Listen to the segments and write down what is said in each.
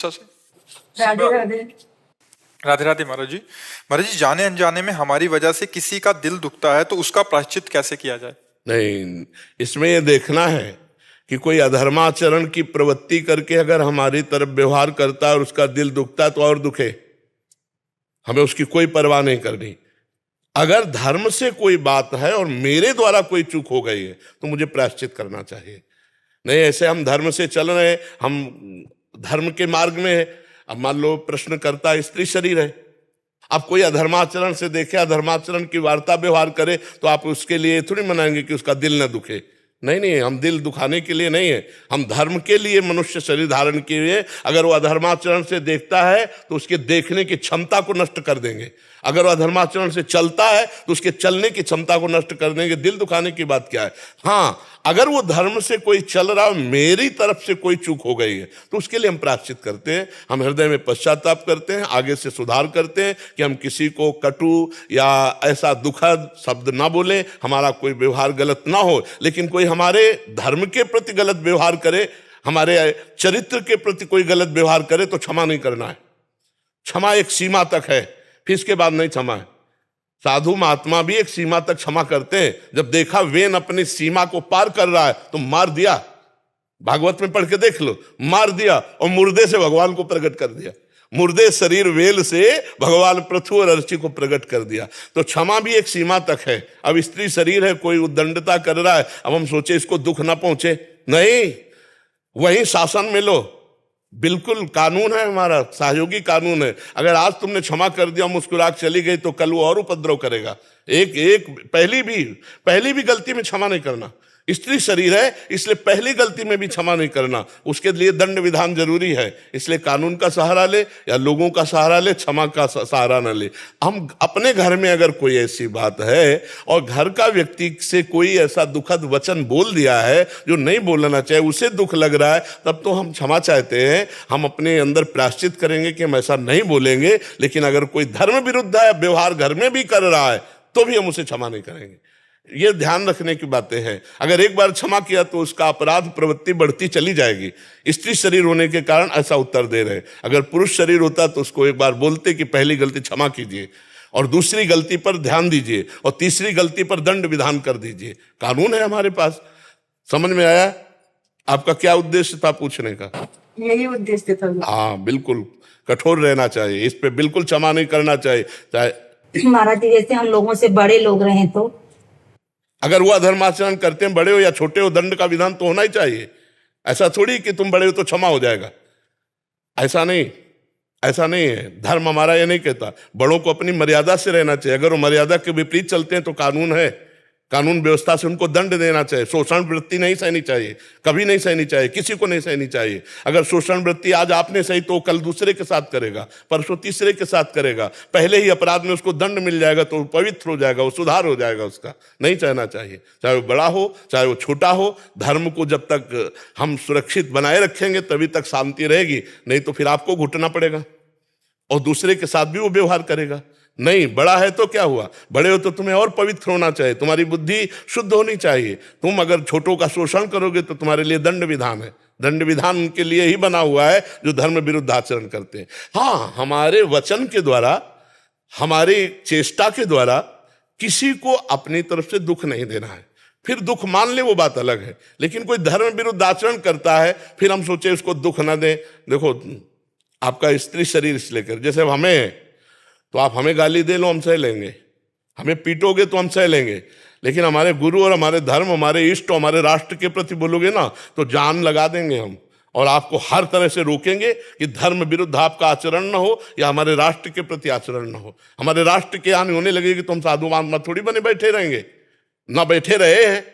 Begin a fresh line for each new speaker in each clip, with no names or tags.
राधे राधे।
राधे राधे महाराज जी जाने अनजाने में हमारी वजह से किसी का दिल दुखता है तो उसका प्रायश्चित कैसे किया जाए?
नहीं, इसमें यह देखना है कि कोई अधर्माचरण की प्रवृत्ति करके अगर हमारी तरफ व्यवहार करता है और उसका दिल दुखता है तो और दुखे, हमें उसकी कोई परवाह नहीं करनी। अगर धर्म से कोई बात है और मेरे द्वारा कोई चूक हो गई है तो मुझे प्रायश्चित करना चाहिए। नहीं ऐसे हम धर्म से चल रहे हैं, हम धर्म के मार्ग में है। अब मान लो प्रश्न करता स्त्री शरीर है, अब कोई अधर्माचरण से देखे, अधर्माचरण की वार्ता व्यवहार करे तो आप उसके लिए थोड़ी मनाएंगे कि उसका दिल न दुखे। नहीं नहीं, हम दिल दुखाने के लिए नहीं है, हम धर्म के लिए मनुष्य शरीर धारण किए हुए। अगर वो अधर्माचरण से देखता है तो उसके देखने की क्षमता को नष्ट कर देंगे, अगर वो अधर्माचरण से चलता है तो उसके चलने की क्षमता को नष्ट कर देंगे। दिल दुखाने की बात क्या है? हाँ, अगर वो धर्म से कोई चल रहा, मेरी तरफ से कोई चूक हो गई है तो उसके लिए हम प्रायश्चित करते हैं, हम हृदय में पश्चाताप करते हैं, आगे से सुधार करते हैं कि हम किसी को कटु या ऐसा दुखद शब्द ना बोले, हमारा कोई व्यवहार गलत ना हो। लेकिन कोई हमारे धर्म के प्रति गलत व्यवहार करे, हमारे चरित्र के प्रति कोई गलत व्यवहार करे तो क्षमा नहीं करना है। क्षमा एक सीमा तक है, फिर इसके बाद नहीं क्षमा है। साधु महात्मा भी एक सीमा तक क्षमा करते हैं, जब देखा वेन अपनी सीमा को पार कर रहा है तो मार दिया। भागवत में पढ़ के देख लो, मार दिया और मुर्दे से भगवान को प्रकट कर दिया। मुर्दे शरीर वेल से भगवान पृथु और अर्ची को प्रकट कर दिया। तो क्षमा भी एक सीमा तक है। अब स्त्री शरीर है, कोई उद्दंडता कर रहा है, अब हम सोचे इसको दुख ना पहुंचे, नहीं, वही शासन में लो। बिल्कुल कानून है, हमारा सहयोगी कानून है। अगर आज तुमने क्षमा कर दिया, मुस्कुरा के चली गई तो कल वो और उपद्रव करेगा। एक पहली भी गलती में क्षमा नहीं करना। स्त्री शरीर है इसलिए पहली गलती में भी क्षमा नहीं करना, उसके लिए दंड विधान जरूरी है। इसलिए कानून का सहारा ले या लोगों का सहारा ले, क्षमा का सहारा न ले। हम अपने घर में अगर कोई ऐसी बात है और घर का व्यक्ति से कोई ऐसा दुखद वचन बोल दिया है जो नहीं बोलना चाहिए, उसे दुख लग रहा है, तब तो हम क्षमा चाहते हैं। हम अपने अंदर प्रायश्चित करेंगे कि हम ऐसा नहीं बोलेंगे। लेकिन अगर कोई धर्म विरुद्ध है, व्यवहार घर में भी कर रहा है, तो भी हम उसे क्षमा नहीं करेंगे। ये ध्यान रखने की बातें हैं। अगर एक बार क्षमा किया तो उसका अपराध प्रवृत्ति बढ़ती चली जाएगी। स्त्री शरीर होने के कारण ऐसा उत्तर दे रहे हैं। अगर पुरुष शरीर होता तो उसको एक बार बोलते कि पहली गलती क्षमा कीजिए और दूसरी गलती पर ध्यान दीजिए और तीसरी गलती पर दंड विधान कर दीजिए। कानून है हमारे पास। समझ में आया? आपका क्या उद्देश्य था पूछने का?
यही उद्देश्य था।
हाँ, बिल्कुल कठोर रहना चाहिए, इस पे बिल्कुल क्षमा नहीं करना चाहिए। चाहे
महाराज जी जैसे हम लोगों से बड़े लोग रहे तो
अगर वो अधर्माचरण करते हैं, बड़े हो या छोटे हो, दंड का विधान तो होना ही चाहिए। ऐसा थोड़ी कि तुम बड़े हो तो क्षमा हो जाएगा, ऐसा नहीं, ऐसा नहीं है। धर्म हमारा ये नहीं कहता। बड़ों को अपनी मर्यादा से रहना चाहिए। अगर वो मर्यादा के विपरीत चलते हैं तो कानून है, कानून व्यवस्था से उनको दंड देना चाहिए। शोषण वृत्ति नहीं सहनी चाहिए, कभी नहीं सहनी चाहिए, किसी को नहीं सहनी चाहिए। अगर शोषण वृत्ति आज आपने सही तो कल दूसरे के साथ करेगा, परसों तीसरे के साथ करेगा। पहले ही अपराध में उसको दंड मिल जाएगा तो पवित्र हो जाएगा, वो सुधार हो जाएगा। उसका नहीं चाहना चाहिए, चाहे वो बड़ा हो चाहे वो छोटा हो। धर्म को जब तक हम सुरक्षित बनाए रखेंगे तभी तक शांति रहेगी, नहीं तो फिर आपको घुटना पड़ेगा और दूसरे के साथ भी वो व्यवहार करेगा। नहीं, बड़ा है तो क्या हुआ, बड़े हो तो तुम्हें और पवित्र होना चाहिए, तुम्हारी बुद्धि शुद्ध होनी चाहिए। तुम अगर छोटों का शोषण करोगे तो तुम्हारे लिए दंड विधान है। दंड विधान उनके लिए ही बना हुआ है जो धर्म विरुद्ध आचरण करते हैं। हाँ, हमारे वचन के द्वारा, हमारी चेष्टा के द्वारा किसी को अपनी तरफ से दुख नहीं देना है। फिर दुख मान ले वो बात अलग है, लेकिन कोई धर्म विरुद्ध आचरण करता है फिर हम सोचे उसको दुख न दें। देखो, आपका स्त्री शरीर से लेकर, जैसे हमें तो आप हमें गाली दे लो हम सह लेंगे, हमें पीटोगे तो हम सह लेंगे। लेकिन हमारे गुरु और हमारे धर्म, हमारे इष्ट, हमारे राष्ट्र के प्रति बोलोगे ना तो जान लगा देंगे हम, और आपको हर तरह से रोकेंगे कि धर्म विरुद्ध आपका आचरण न हो या हमारे राष्ट्र के प्रति आचरण न हो। हमारे राष्ट्र की हानि होने लगेगी तो हम साधु महात्मा थोड़ी बने बैठे रहेंगे। ना बैठे रहे हैं,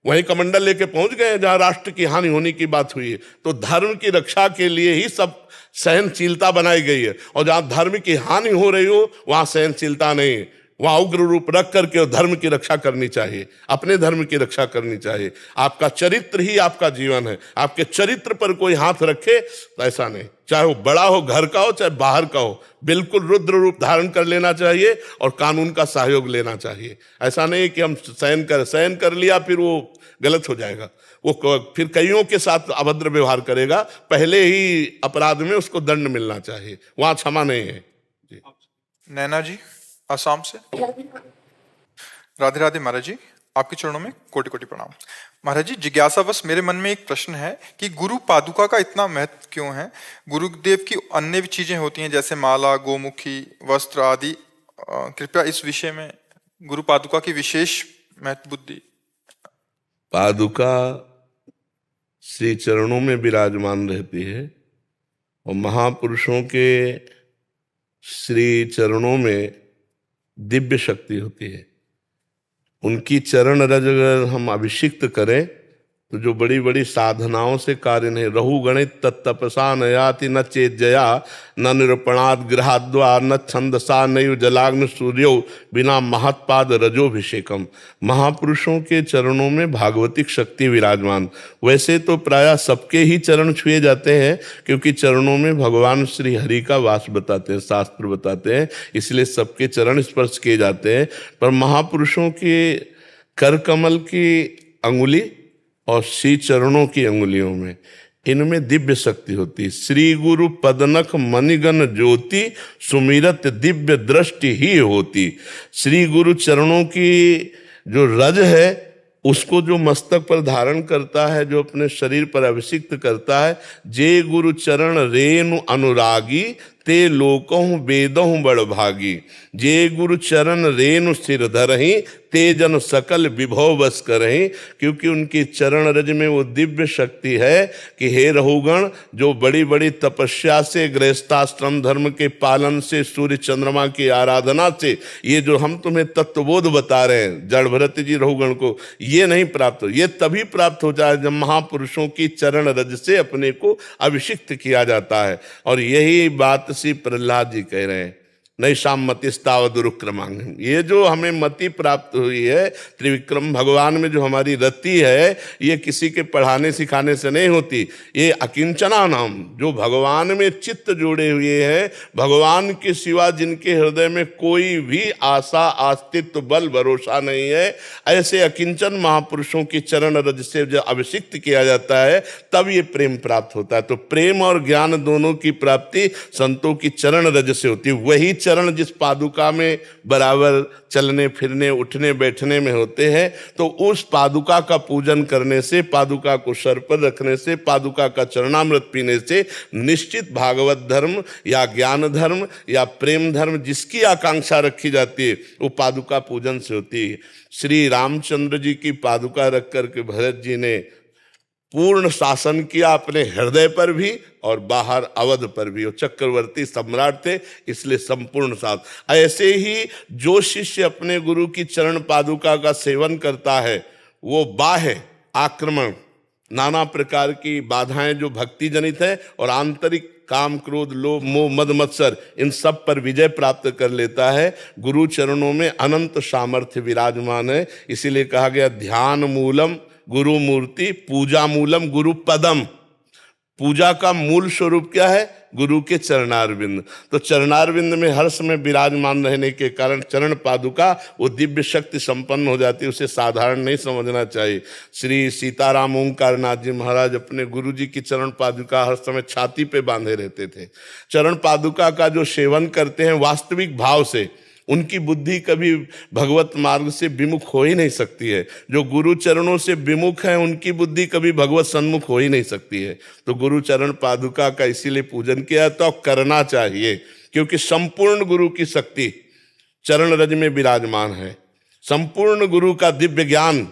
वहीं कमंडल लेके पहुंच गए जहां राष्ट्र की हानि होने की बात हुई है। तो धर्म की रक्षा के लिए ही सब सहनशीलता बनाई गई है, और जहां धर्म की हानि हो रही हो वहां सहनशीलता नहीं। वहां उग्र रूप रख करके और धर्म की रक्षा करनी चाहिए, अपने धर्म की रक्षा करनी चाहिए। आपका चरित्र ही आपका जीवन है। आपके चरित्र पर कोई हाथ रखे तो ऐसा नहीं, चाहे वो बड़ा हो, घर का हो चाहे बाहर का हो, बिल्कुल रुद्र रूप धारण कर लेना चाहिए और कानून का सहयोग लेना चाहिए। ऐसा नहीं कि हम सहन कर लिया फिर वो गलत हो जाएगा, वो फिर कईयों के साथ अभद्र व्यवहार करेगा। पहले ही अपराध में उसको दंड मिलना चाहिए, वहां क्षमा नहीं है। जी।
नैना जी असम से। राधे राधे महाराज जी, आपके चरणों में कोटि कोटि प्रणाम। महाराज जी, जिज्ञासावश मेरे मन में एक प्रश्न है कि गुरु पादुका का इतना महत्व क्यों है? गुरुदेव की अन्य भी चीजें होती हैं जैसे माला, गोमुखी, वस्त्र आदि। कृपया इस विषय में गुरु पादुका की विशेष महत्व बुद्धि।
पादुका श्री चरणों में विराजमान रहती है और महापुरुषों के श्री चरणों में दिव्य शक्ति होती है। उनकी चरण रज अगर हम अभिषिक्त करें तो जो बड़ी बड़ी साधनाओं से कार्य नहीं, रहु गणित तत्तपसा न याति न चेत जया न निरूपणाद गृहाद्वा न छंदसा नयु जलाग्न सूर्यो बिना महत्पाद रजोभिषेकम। महापुरुषों के चरणों में भागवतिक शक्ति विराजमान। वैसे तो प्रायः सबके ही चरण छुए जाते हैं क्योंकि चरणों में भगवान श्री हरि का वास बताते हैं, शास्त्र बताते हैं, इसलिए सबके चरण स्पर्श किए जाते हैं। पर महापुरुषों के कर कमल की अंगुली और श्री चरणों की अंगुलियों में, इनमें दिव्य शक्ति होती है। श्री गुरु पदनख मणिगण ज्योति सुमिरत दिव्य दृष्टि ही होती। श्री गुरु चरणों की जो रज है उसको जो मस्तक पर धारण करता है, जो अपने शरीर पर अभिषिक्त करता है, जे गुरु चरण रेणु अनुरागी ते लोकहु वेदहु बड़ भागी। जे गुरु चरण रेणु सिर धरहि ते जन सकल विभव बस करहि। क्योंकि उनकी चरण रज में वो दिव्य शक्ति है कि हे रहुगण, जो बड़ी बड़ी तपस्या से, गृहस्थाश्रम धर्म के पालन से, सूर्य चंद्रमा की आराधना से, ये जो हम तुम्हें तत्वबोध बता रहे हैं जड़ भरत जी रहुगण को, ये नहीं प्राप्त हो। ये तभी प्राप्त हो जाए जब महापुरुषों की चरण रज से अपने को अभिषिक्त किया जाता है। और यही बात श्री प्रहलाद जी कह रहे हैं, नैषाम मतिस्तावदुरुक्रमांग। ये जो हमें मति प्राप्त हुई है त्रिविक्रम भगवान में, जो हमारी रति है, ये किसी के पढ़ाने सिखाने से नहीं होती। ये अकिंचना नाम, जो भगवान में चित्त जोड़े हुए हैं, भगवान के सिवा जिनके हृदय में कोई भी आशा, अस्तित्व, बल, भरोसा नहीं है, ऐसे अकिंचन महापुरुषों की चरण रज से जब अभिषिक्त किया जाता है तब ये प्रेम प्राप्त होता है। तो प्रेम और ज्ञान दोनों की प्राप्ति संतों की चरण रज से होती है। वही चरण जिस पादुका में बराबर चलने फिरने, उठने बैठने में होते हैं, तो उस पादुका का पूजन करने से, पादुका को सर पर रखने से, पादुका का चरणामृत पीने से निश्चित भागवत धर्म या ज्ञान धर्म या प्रेम धर्म जिसकी आकांक्षा रखी जाती है वो पादुका पूजन से होती है। श्री रामचंद्र जी की पादुका रख करके भरत जी ने पूर्ण शासन किया अपने हृदय पर भी और बाहर अवध पर भी। वो चक्रवर्ती सम्राट थे, इसलिए संपूर्ण साथ। ऐसे ही जो शिष्य अपने गुरु की चरण पादुका का सेवन करता है, वो बाह्य आक्रमण, नाना प्रकार की बाधाएं जो भक्ति जनित है और आंतरिक काम, क्रोध, लोभ, मोह, मद, मत्सर, इन सब पर विजय प्राप्त कर लेता है। गुरु चरणों में अनंत सामर्थ्य विराजमान है। इसीलिए कहा गया ध्यान मूलम गुरु मूर्ति, पूजा मूलम गुरु पदम। पूजा का मूल स्वरूप क्या है? गुरु के चरणारविंद। तो चरणारविंद में हर समय विराजमान रहने के कारण चरण पादुका वो दिव्य शक्ति संपन्न हो जाती है। उसे साधारण नहीं समझना चाहिए। श्री सीताराम ओंकारनाथ जी महाराज अपने गुरु जी की चरण पादुका हर समय छाती पे बांधे रहते थे। चरण पादुका का जो सेवन करते हैं वास्तविक भाव से, उनकी बुद्धि कभी भगवत मार्ग से विमुख हो ही नहीं सकती है। जो गुरु चरणों से विमुख है उनकी बुद्धि कभी भगवत सन्मुख हो ही नहीं सकती है। तो गुरु चरण पादुका का इसीलिए पूजन किया तो करना चाहिए, क्योंकि संपूर्ण गुरु की शक्ति चरण रज में विराजमान है। संपूर्ण गुरु का दिव्य ज्ञान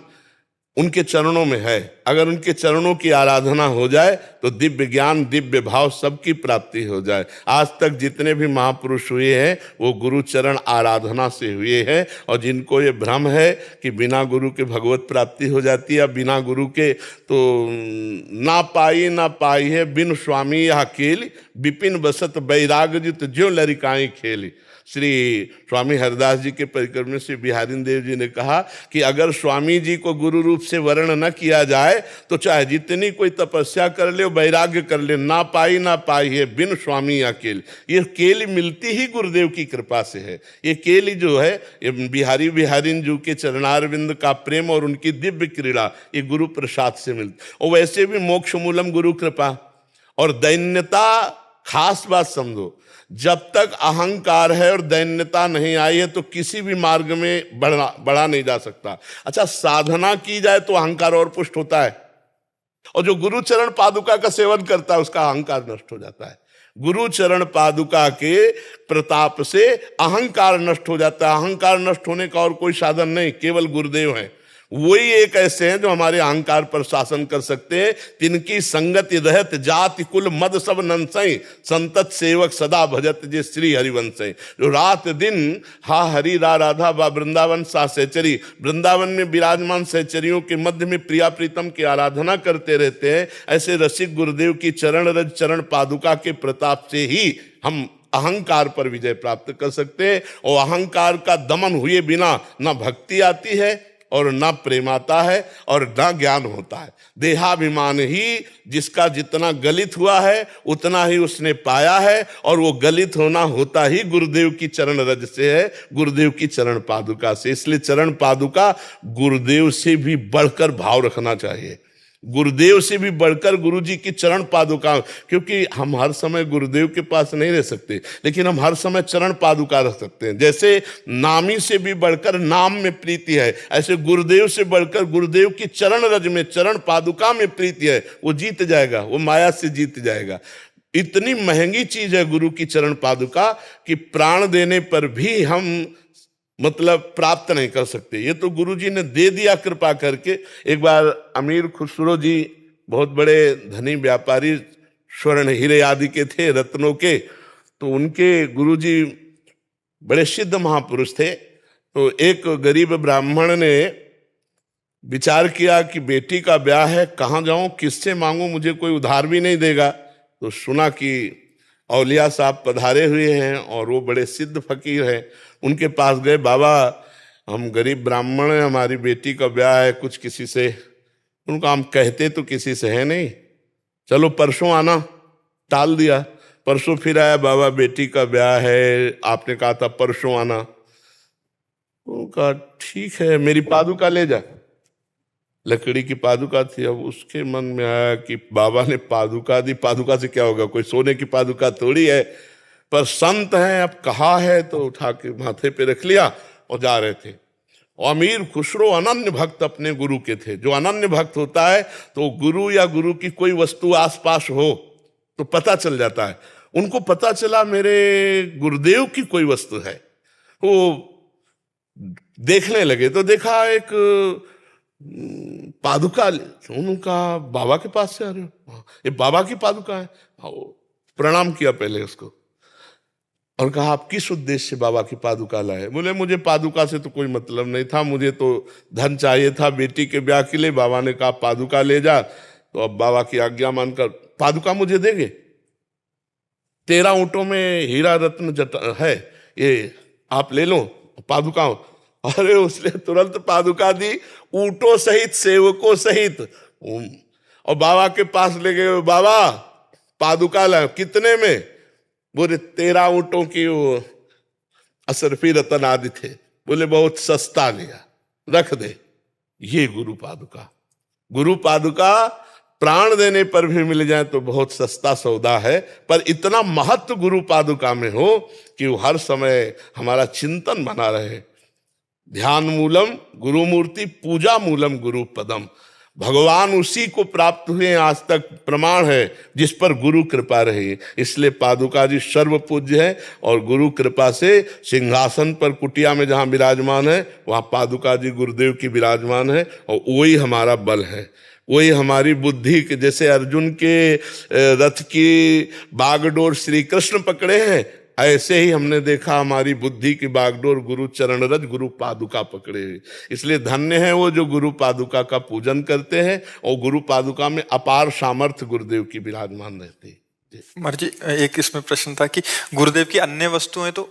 उनके चरणों में है। अगर उनके चरणों की आराधना हो जाए तो दिव्य ज्ञान दिव्य भाव सबकी प्राप्ति हो जाए। आज तक जितने भी महापुरुष हुए हैं वो गुरु चरण आराधना से हुए हैं। और जिनको ये भ्रम है कि बिना गुरु के भगवत प्राप्ति हो जाती है, बिना गुरु के तो ना पाई है बिन स्वामी यह खेल, विपिन बसत बैराग जित ज्यों लरिकाई खेली। श्री स्वामी हरदास जी के परिक्रम से बिहारी देव जी ने कहा कि अगर स्वामी जी को गुरु रूप से वर्ण न किया जाए तो चाहे जितनी कोई तपस्या कर ले, वैराग्य कर ले, ना पाई है बिन स्वामी अकेल। ये केली मिलती ही गुरुदेव की कृपा से है। ये केली जो है ये बिहारी जी के चरणारविंद का प्रेम और उनकी दिव्य क्रीड़ा ये गुरु प्रसाद से मिलती। और वैसे भी मोक्ष मूलम गुरु कृपा। और दैन्यता खास बात समझो, जब तक अहंकार है और दैन्यता नहीं आई है तो किसी भी मार्ग में बढ़ा नहीं जा सकता। अच्छा, साधना की जाए तो अहंकार और पुष्ट होता है, और जो गुरु चरण पादुका का सेवन करता है उसका अहंकार नष्ट हो जाता है। गुरु चरण पादुका के प्रताप से अहंकार नष्ट हो जाता है। अहंकार नष्ट होने का और कोई साधन नहीं, केवल गुरुदेव हैं। वही एक ऐसे हैं जो हमारे अहंकार पर शासन कर सकते हैं। तिनकी संगत रहत जाति कुल मद सब नंसई, संतत सेवक सदा भजत जे श्री हरिवंशई। जो रात दिन हा हरि रा राधा बा वृंदावन सा सहचरी, वृंदावन में विराजमान सहचरियों के मध्य में प्रिया प्रीतम की आराधना करते रहते हैं। ऐसे रसिक गुरुदेव की चरण रज चरण पादुका के प्रताप से ही हम अहंकार पर विजय प्राप्त कर सकते हैं। और अहंकार का दमन हुए बिना न भक्ति आती है और ना प्रेम आता है और ना ज्ञान होता है। देहाभिमान ही जिसका जितना गलित हुआ है उतना ही उसने पाया है, और वो गलित होना होता ही गुरुदेव की चरण रज से है, गुरुदेव की चरण पादुका से। इसलिए चरण पादुका गुरुदेव से भी बढ़कर भाव रखना चाहिए, गुरुदेव से भी बढ़कर गुरु जी की चरण पादुका। क्योंकि हम हर समय गुरुदेव के पास नहीं रह सकते, लेकिन हम हर समय चरण पादुका रख सकते हैं। जैसे नामी से भी बढ़कर नाम में प्रीति है, ऐसे गुरुदेव से बढ़कर गुरुदेव की चरण रज में चरण पादुका में प्रीति है। वो जीत जाएगा, वो माया से जीत जाएगा। इतनी महंगी चीज है गुरु की चरण पादुका कि प्राण देने पर भी हम मतलब प्राप्त नहीं कर सकते। ये तो गुरुजी ने दे दिया कृपा करके। एक बार अमीर खुसरो जी बहुत बड़े धनी व्यापारी, स्वर्ण हीरे आदि के थे, रत्नों के, तो उनके गुरुजी बड़े सिद्ध महापुरुष थे। तो एक गरीब ब्राह्मण ने विचार किया कि बेटी का ब्याह है, कहाँ जाऊं, किससे मांगूं, मुझे कोई उधार भी नहीं देगा। तो सुना कि औलिया साहब पधारे हुए हैं और वो बड़े सिद्ध फकीर हैं। उनके पास गए, बाबा हम गरीब ब्राह्मण हैं, हमारी बेटी का ब्याह है, कुछ किसी से। उनका हम कहते तो किसी से है नहीं, चलो परसों आना। टाल दिया, परसों फिर आया, बाबा बेटी का ब्याह है, आपने कहा था परसों आना। उनका ठीक है, मेरी पादुका ले जा। लकड़ी की पादुका थी। अब उसके मन में आया कि बाबा ने पादुका दी, पादुका से क्या होगा, कोई सोने की पादुका थोड़ी है, पर संत हैं, अब कहा है तो उठा के माथे पे रख लिया और जा रहे थे। और अमीर खुसरो अनन्य भक्त अपने गुरु के थे। जो अनन्य भक्त होता है तो गुरु या गुरु की कोई वस्तु आसपास हो तो पता चल जाता है। उनको पता चला मेरे गुरुदेव की कोई वस्तु है। वो देखने लगे तो देखा एक पादुका। उनका बाबा के पास से आ रहे हो, ये बाबा की पादुका है। प्रणाम किया पहले उसको और कहा आप किस उद्देश्य से बाबा की पादुका लाए। बोले मुझे पादुका से तो कोई मतलब नहीं था, मुझे तो धन चाहिए था बेटी के ब्याह के लिए। बाबा ने कहा पादुका ले जा, तो अब बाबा की आज्ञा मानकर पादुका मुझे देंगे। 13 ऊंटों में हीरा रत्न है, ये आप ले लो पादुका। अरे उसने तुरंत पादुका दी, ऊंटों सहित सेवकों सहित। और बाबा के पास ले गए, बाबा पादुका ला, कितने में? बोले 13 ऊंटों की वो अशरफी रतन आदि थे। बोले बहुत सस्ता लिया, रख दे। ये गुरु पादुका। गुरु पादुका प्राण देने पर भी मिल जाए तो बहुत सस्ता सौदा है, पर इतना महत्व गुरु पादुका में हो कि वो हर समय हमारा चिंतन बना रहे। ध्यान मूलम गुरु मूर्ति, पूजा मूलम गुरु पदम। भगवान उसी को प्राप्त हुए, आज तक प्रमाण है, जिस पर गुरु कृपा रही। इसलिए पादुका जी सर्व पूज्य है और गुरु कृपा से सिंहासन पर कुटिया में जहां विराजमान है वहां पादुका जी गुरुदेव की विराजमान है और वही हमारा बल है। वही हमारी बुद्धि के, जैसे अर्जुन के रथ की बागडोर श्री कृष्ण पकड़े हैं, ऐसे ही हमने देखा हमारी बुद्धि की बागडोर गुरु चरण रज गुरु पादुका पकड़े हुए। इसलिए धन्य है वो जो गुरु पादुका का पूजन करते हैं और गुरु पादुका में अपार सामर्थ्य गुरुदेव की विराजमान रहती है।
महाराज जी, एक इसमें प्रश्न था कि गुरुदेव की अन्य वस्तुएं तो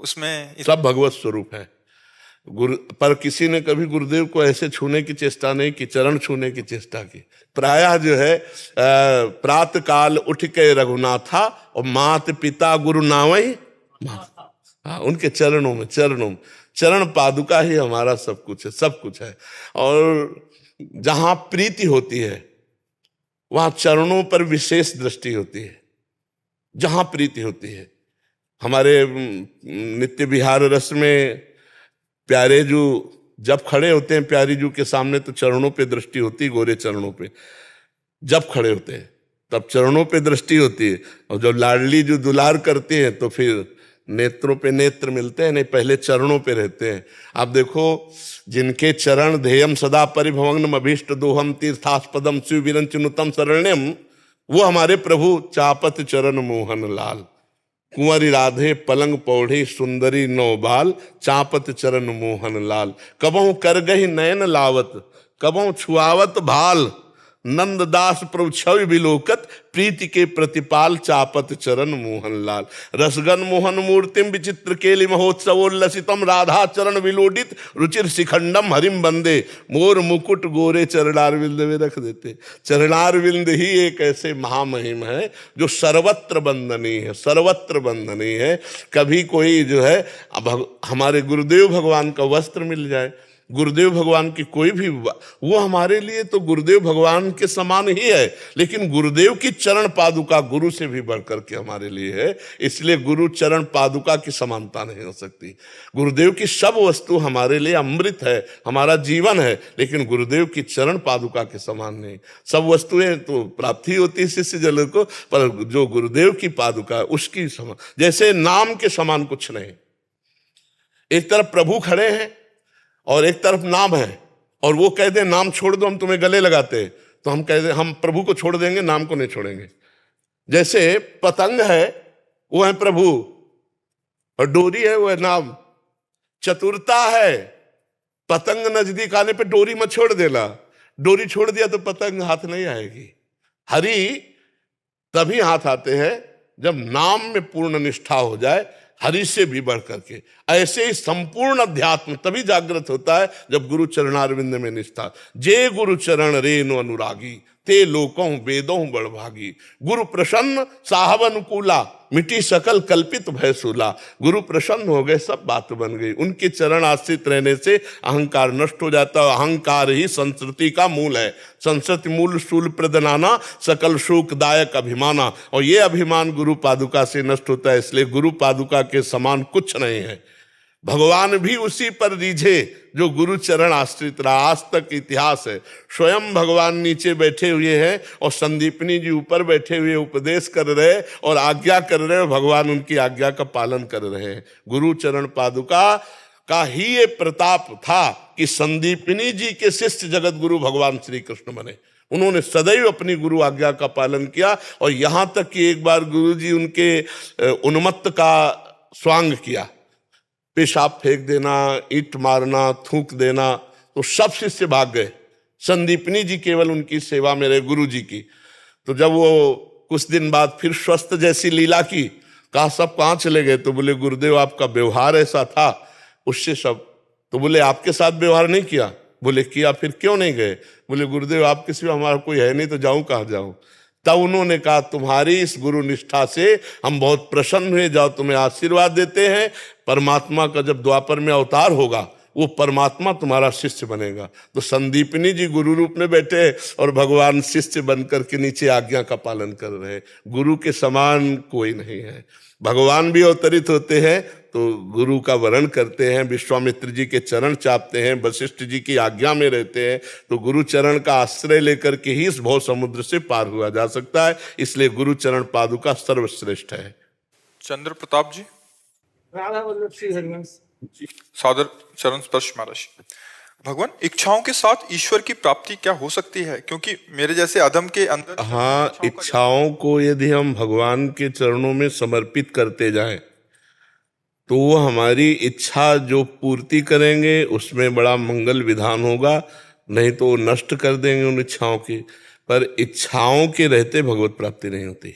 उसमें
सब भगवत स्वरूप है। गुरु पर किसी ने कभी गुरुदेव को ऐसे छूने की चेष्टा नहीं की, चरण छूने की चेष्टा की। प्रायः जो है प्रातः काल उठ के रघुनाथा और मात पिता गुरु नावई, हाँ, उनके चरणों में चरण पादुका ही हमारा सब कुछ है, सब कुछ है। और जहां प्रीति होती है वहां चरणों पर विशेष दृष्टि होती है। जहां प्रीति होती है, हमारे नित्य विहार रस में प्यारे जू जब खड़े होते हैं प्यारी जू के सामने तो चरणों पे दृष्टि होती है, गोरे चरणों पे जब खड़े होते हैं तब चरणों पे दृष्टि होती है। और जब लाडली जो दुलार करती है तो फिर नेत्रों पे नेत्र मिलते हैं, नहीं पहले चरणों पे रहते हैं। आप देखो जिनके चरण ध्येयम सदा परिभवग्नम अभीष्ट दोहम तीर्थास्पदम शिव विरंचनुतम शरण्यम, वो हमारे प्रभु चापत चरण मोहन लाल। कुंवरी राधे पलंग पौढ़ी सुंदरी नौबाल, चापत चरण मोहन लाल। कबहू कर गही नयन लावत, कबहू छुआवत भाल, नंददास प्रभु छवि विलोकत, प्रीति के प्रतिपाल, चापत चरण मोहन लाल। रसगन मोहन मूर्तिम विचित्र केलि महोत्सवोल्लसितम, राधा चरण विलोडित रुचिर शिखंडम हरिम बंदे। मोर मुकुट गोरे चरणारविंद में रख देते। चरणारविंद ही एक ऐसे महामहिम है जो सर्वत्र वंदनीय है, सर्वत्र वंदनीय है। कभी कोई जो है हमारे गुरुदेव भगवान का वस्त्र मिल जाए, गुरुदेव भगवान की कोई भी, वो हमारे लिए तो गुरुदेव भगवान के समान ही है, लेकिन गुरुदेव की चरण पादुका गुरु से भी बढ़कर के हमारे लिए है। इसलिए गुरु चरण पादुका की समानता नहीं हो सकती। गुरुदेव की सब वस्तु हमारे लिए अमृत है, हमारा जीवन है, लेकिन गुरुदेव की चरण पादुका के समान नहीं। सब वस्तुएं तो प्राप्ति होती है शिष्य जन को, पर जो गुरुदेव की पादुका उसकी समान, जैसे नाम के समान कुछ नहीं। एक तरफ प्रभु खड़े हैं और एक तरफ नाम है, और वो कह दे नाम छोड़ दो हम तुम्हें गले लगाते, तो हम कह दे हम प्रभु को छोड़ देंगे, नाम को नहीं छोड़ेंगे। जैसे पतंग है वो है प्रभु, और डोरी है वो है नाम। चतुरता है, पतंग नजदीक आने पे डोरी मत छोड़ देना, डोरी छोड़ दिया तो पतंग हाथ नहीं आएगी। हरि तभी हाथ आते हैं जब नाम में पूर्ण निष्ठा हो जाए, हरि से भी बढ़ करके। ऐसे ही संपूर्ण अध्यात्म तभी जागृत होता है जब गुरु चरणारविंद में निष्ठा। जे गुरु चरण रेनु अनुरागी, ते लोकों वेदों बड़भागी। गुरु प्रसन्न साहब अनुकूला, मिटी सकल कल्पित भय सूला। गुरु प्रसन्न हो गए, सब बात बन गई। उनके चरण आश्रित रहने से अहंकार नष्ट हो जाता है। अहंकार ही संस्कृति का मूल है। संस्कृति मूल शूल प्रदनाना, सकल शोकदायक अभिमाना। और ये अभिमान गुरु पादुका से नष्ट होता है। इसलिए गुरु पादुका के समान कुछ नहीं है। भगवान भी उसी पर रीझे जो गुरु चरण आश्रित रहा। आज तक इतिहास है, स्वयं भगवान नीचे बैठे हुए हैं और संदीपनी जी ऊपर बैठे हुए उपदेश कर रहे और आज्ञा कर रहे हैं, भगवान उनकी आज्ञा का पालन कर रहे हैं। गुरु चरण पादुका का ही ये प्रताप था कि संदीपनी जी के शिष्य जगत गुरु भगवान श्री कृष्ण बने। उन्होंने सदैव अपनी गुरु आज्ञा का पालन किया, और यहां तक कि एक बार गुरु जी उनके उन्मत्त का स्वांग किया, पेशाब फेंक देना, ईंट मारना, थूक देना, तो सब शिष्य भाग गए। संदीपनी जी केवल उनकी सेवा में रहे, गुरु जी की। तो जब वो कुछ दिन बाद फिर स्वस्थ जैसी लीला की, कहा सब कहाँ चले गए? तो बोले गुरुदेव आपका व्यवहार ऐसा था उससे सब। तो बोले आपके साथ व्यवहार नहीं किया? बोले किया। फिर क्यों नहीं गए? बोले गुरुदेव आपके सिवा हमारा कोई है नहीं, तो जाऊं कहाँ जाऊं? तब उन्होंने कहा तुम्हारी इस गुरु निष्ठा से हम बहुत प्रसन्न हुए, जाओ तुम्हें आशीर्वाद देते हैं। परमात्मा का जब द्वापर में अवतार होगा, वो परमात्मा तुम्हारा शिष्य बनेगा। तो संदीपनी जी गुरु रूप में बैठे और भगवान शिष्य बनकर के नीचे आज्ञा का पालन कर रहे। गुरु के समान कोई नहीं है। भगवान भी अवतरित होते हैं तो गुरु का वरण करते हैं, विश्वामित्र जी के चरण चापते हैं, वशिष्ठ जी की आज्ञा में रहते हैं। तो गुरु चरण का आश्रय लेकर के ही इस भव समुद्र से पार हुआ जा सकता है। इसलिए गुरु चरण पादुका सर्वश्रेष्ठ है।
चंद्र प्रताप जी,
राधा वल्लभ श्री हरिवंश।
सादर चरण स्पर्श महाराज। भगवान, इच्छाओं के साथ ईश्वर की प्राप्ति क्या हो सकती है? क्योंकि मेरे जैसे अधम के अंदर
हाँ, इच्छाओं को यदि हम भगवान के चरणों में समर्पित करते जाएं तो वो हमारी इच्छा जो पूर्ति करेंगे उसमें बड़ा मंगल विधान होगा, नहीं तो वो नष्ट कर देंगे उन इच्छाओं की। पर इच्छाओं के रहते भगवत प्राप्ति नहीं होती।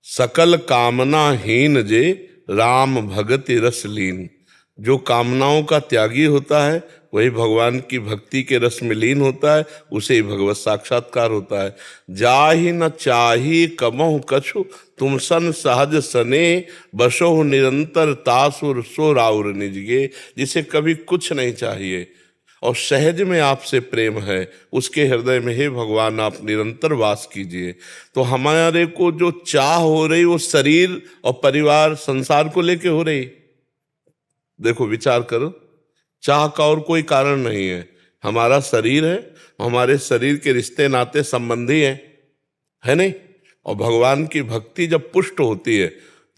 सकल कामना हीन जे राम भगति रस लीन। जो कामनाओं का त्यागी होता है वही भगवान की भक्ति के रस में लीन होता है, उसे ही भगवत साक्षात्कार होता है। जाहि न चाही कमहु कछु तुम सन सहज सने बसो निरंतर तासुर सो राउर निजगे। जिसे कभी कुछ नहीं चाहिए और सहज में आपसे प्रेम है, उसके हृदय में हे भगवान आप निरंतर वास कीजिए। तो हमारे को जो चाह हो रही वो शरीर और परिवार संसार को लेके हो रही। देखो विचार करो, चाह का और कोई कारण नहीं है। हमारा शरीर है, हमारे शरीर के रिश्ते नाते संबंधी हैं, है नहीं? और भगवान की भक्ति जब पुष्ट होती है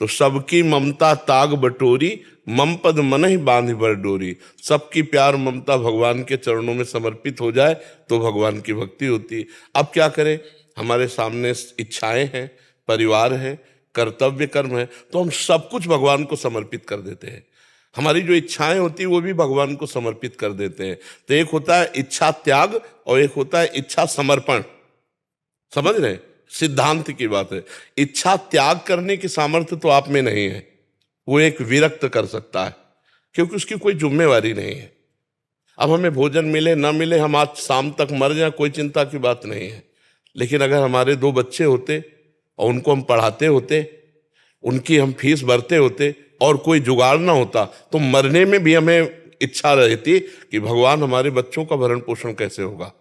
तो सबकी ममता ताग बटोरी मम पद मन ही बांध बर डोरी। सबकी प्यार ममता भगवान के चरणों में समर्पित हो जाए तो भगवान की भक्ति होती है। अब क्या करें? हमारे सामने इच्छाएं हैं, परिवार है, कर्तव्य कर्म है, तो हम सब कुछ भगवान को समर्पित कर देते हैं। हमारी जो इच्छाएं होती है वो भी भगवान को समर्पित कर देते हैं। तो एक होता है इच्छा त्याग और एक होता है इच्छा समर्पण। समझ रहे हैं? सिद्धांत की बात है। इच्छा त्याग करने की सामर्थ्य तो आप में नहीं है, वो एक विरक्त कर सकता है क्योंकि उसकी कोई जिम्मेवारी नहीं है। अब हमें भोजन मिले ना मिले, हम आज शाम तक मर जाए, कोई चिंता की बात नहीं है। लेकिन अगर हमारे 2 बच्चे होते और उनको हम पढ़ाते होते, उनकी हम फीस भरते होते और कोई जुगाड़ ना होता तो मरने में भी हमें इच्छा रहती कि भगवान हमारे बच्चों का भरण पोषण कैसे होगा,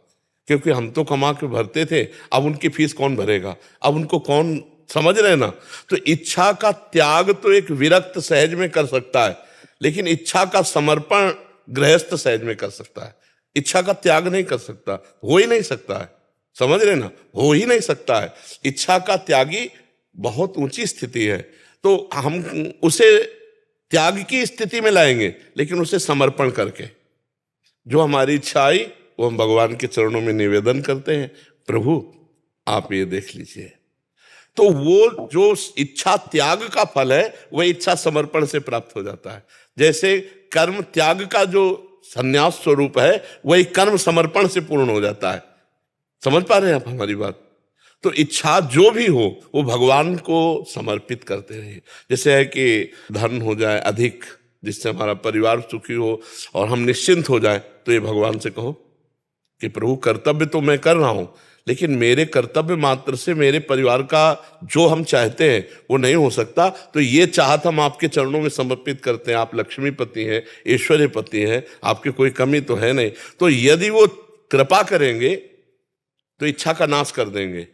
क्योंकि हम तो कमा के भरते थे, अब उनकी फीस कौन भरेगा, अब उनको कौन, समझ रहे ना? तो इच्छा का त्याग तो एक विरक्त सहज में कर सकता है, लेकिन इच्छा का समर्पण गृहस्थ सहज में कर सकता है। इच्छा का त्याग नहीं कर सकता, हो ही नहीं सकता है। समझ रहे ना? हो ही नहीं सकता है। इच्छा का त्यागी बहुत ऊंची स्थिति है, तो हम उसे त्याग की स्थिति में लाएंगे, लेकिन उसे समर्पण करके। जो हमारी इच्छा आई वो हम भगवान के चरणों में निवेदन करते हैं, प्रभु आप ये देख लीजिए। तो वो जो इच्छा त्याग का फल है वह इच्छा समर्पण से प्राप्त हो जाता है। जैसे कर्म त्याग का जो संन्यास स्वरूप है वही कर्म समर्पण से पूर्ण हो जाता है। समझ पा रहे हैं आप हमारी बात? तो इच्छा जो भी हो वो भगवान को समर्पित करते रहिए। जैसे है कि धन हो जाए अधिक, जिससे हमारा परिवार सुखी हो और हम निश्चिंत हो जाए, तो ये भगवान से कहो कि प्रभु कर्तव्य तो मैं कर रहा हूं, लेकिन मेरे कर्तव्य मात्र से मेरे परिवार का जो हम चाहते हैं वो नहीं हो सकता। तो ये चाहत हम आपके चरणों में समर्पित करते हैं। आप लक्ष्मीपति हैं, ऐश्वर्यपति हैं, आपकी कोई कमी तो है नहीं। तो यदि वो कृपा करेंगे तो इच्छा का नाश कर देंगे,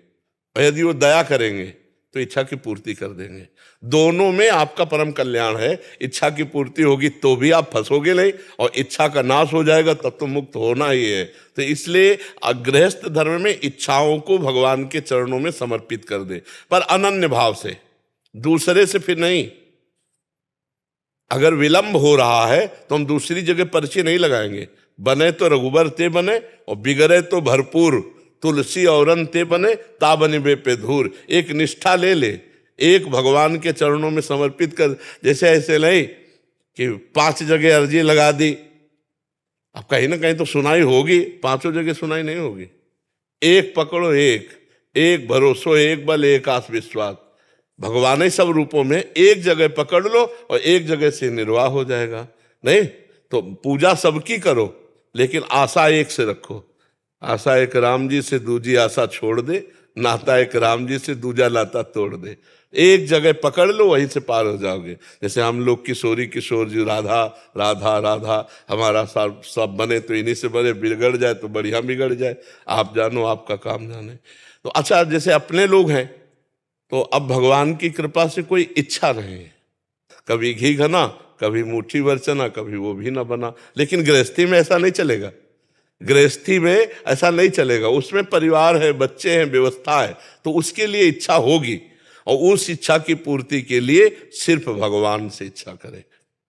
और यदि वो दया करेंगे तो इच्छा की पूर्ति कर देंगे। दोनों में आपका परम कल्याण है। इच्छा की पूर्ति होगी तो भी आप फंसोगे नहीं, और इच्छा का नाश हो जाएगा तब तो मुक्त होना ही है। तो इसलिए गृहस्थ धर्म में इच्छाओं को भगवान के चरणों में समर्पित कर दे, पर अनन्य भाव से, दूसरे से फिर नहीं। अगर विलंब हो रहा है तो हम दूसरी जगह पर्ची नहीं लगाएंगे। बने तो रघुबर ते बने और बिगड़े तो भरपूर, तुलसी और ते बने ता बने बेपे धूर। एक निष्ठा ले ले, एक भगवान के चरणों में समर्पित कर। जैसे ऐसे नहीं कि 5 जगह अर्जी लगा दी, अब कहीं ना कहीं तो सुनाई होगी, 5 जगह सुनाई नहीं होगी। एक पकड़ो, एक भरोसो, एक बल, एक आस विश्वास। भगवान ही सब रूपों में, एक जगह पकड़ लो और एक जगह से निर्वाह हो जाएगा। नहीं तो पूजा सबकी करो, लेकिन आशा एक से रखो। आशा एक राम जी से, दूजी आशा छोड़ दे। नाता एक राम जी से, दूजा नाता तोड़ दे। एक जगह पकड़ लो, वहीं से पार हो जाओगे। जैसे हम लोग किशोरी किशोर जी, राधा राधा राधा, हमारा सब बने तो इन्हीं से बने, बिगड़ जाए तो बढ़िया बिगड़ जाए। आप जानो, आपका काम जाने। तो अच्छा, जैसे अपने लोग हैं तो अब भगवान की कृपा से कोई इच्छा नहीं है। कभी घी घना, कभी मुट्ठी भर चना, कभी वो भी ना बना। लेकिन गृहस्थी में ऐसा नहीं चलेगा। गृहस्थी में ऐसा नहीं चलेगा। उसमें परिवार है, बच्चे हैं, व्यवस्था है, तो उसके लिए इच्छा होगी, और उस इच्छा की पूर्ति के लिए सिर्फ भगवान से इच्छा करें।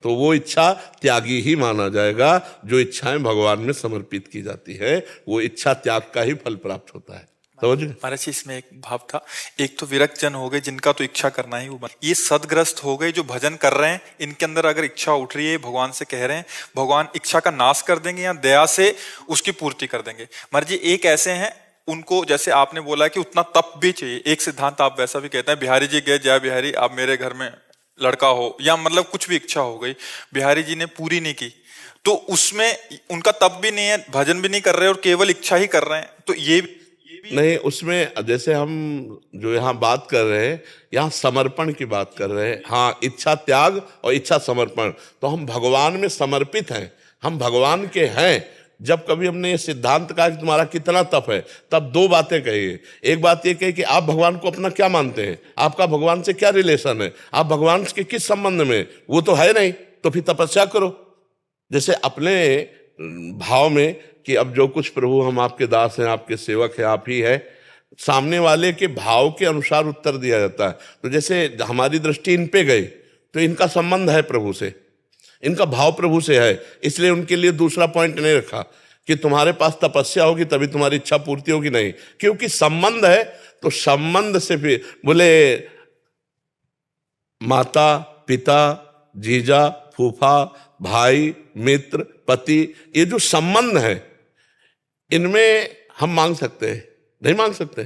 तो वो इच्छा त्यागी ही माना जाएगा। जो इच्छाएं भगवान में समर्पित की जाती है वो इच्छा त्याग का ही फल प्राप्त होता है। समझ गए?
महाराज जी, इसमें एक भाव था, एक तो विरक्त जन हो गए जिनका तो इच्छा करना ही वो बन, ये सदग्रस्त हो गए जो भजन कर रहे हैं, इनके अंदर अगर इच्छा उठ रही है, भगवान से कह रहे हैं, भगवान इच्छा का नाश कर देंगे या दया से उसकी पूर्ति कर देंगे। महाराज जी, एक ऐसे हैं, उनको जैसे आपने बोला कि उतना तप भी चाहिए, एक सिद्धांत आप वैसा भी कहते हैं, बिहारी जी गए, जय बिहारी आप मेरे घर में लड़का हो, या मतलब कुछ भी इच्छा हो गई, बिहारी जी ने पूरी नहीं की, तो उसमें उनका तप भी नहीं है, भजन भी नहीं कर रहे और केवल इच्छा ही कर रहे हैं, तो ये भी
नहीं, उसमें जैसे हम जो यहाँ बात कर रहे हैं, यहाँ समर्पण की बात कर रहे हैं। हाँ, इच्छा त्याग और इच्छा समर्पण, तो हम भगवान में समर्पित हैं, हम भगवान के हैं। जब कभी हमने ये सिद्धांत कहा कि तुम्हारा कितना तप है, तब दो बातें कही है। एक बात ये कही कि आप भगवान को अपना क्या मानते हैं, आपका भगवान से क्या रिलेशन है, आप भगवान के किस संबंध में, वो तो है नहीं, तो फिर तपस्या करो। जैसे अपने भाव में कि अब जो कुछ प्रभु हम आपके दास हैं, आपके सेवक हैं, आप ही है, सामने वाले के भाव के अनुसार उत्तर दिया जाता है। तो जैसे हमारी दृष्टि इन पे गई तो इनका संबंध है प्रभु से, इनका भाव प्रभु से है, इसलिए उनके लिए दूसरा पॉइंट नहीं रखा कि तुम्हारे पास तपस्या होगी तभी तुम्हारी इच्छा पूर्ति होगी, नहीं, क्योंकि संबंध है। तो संबंध से भी बोले माता पिता जीजा फूफा भाई मित्र पति, ये जो संबंध है इनमें हम मांग सकते हैं, नहीं मांग सकते?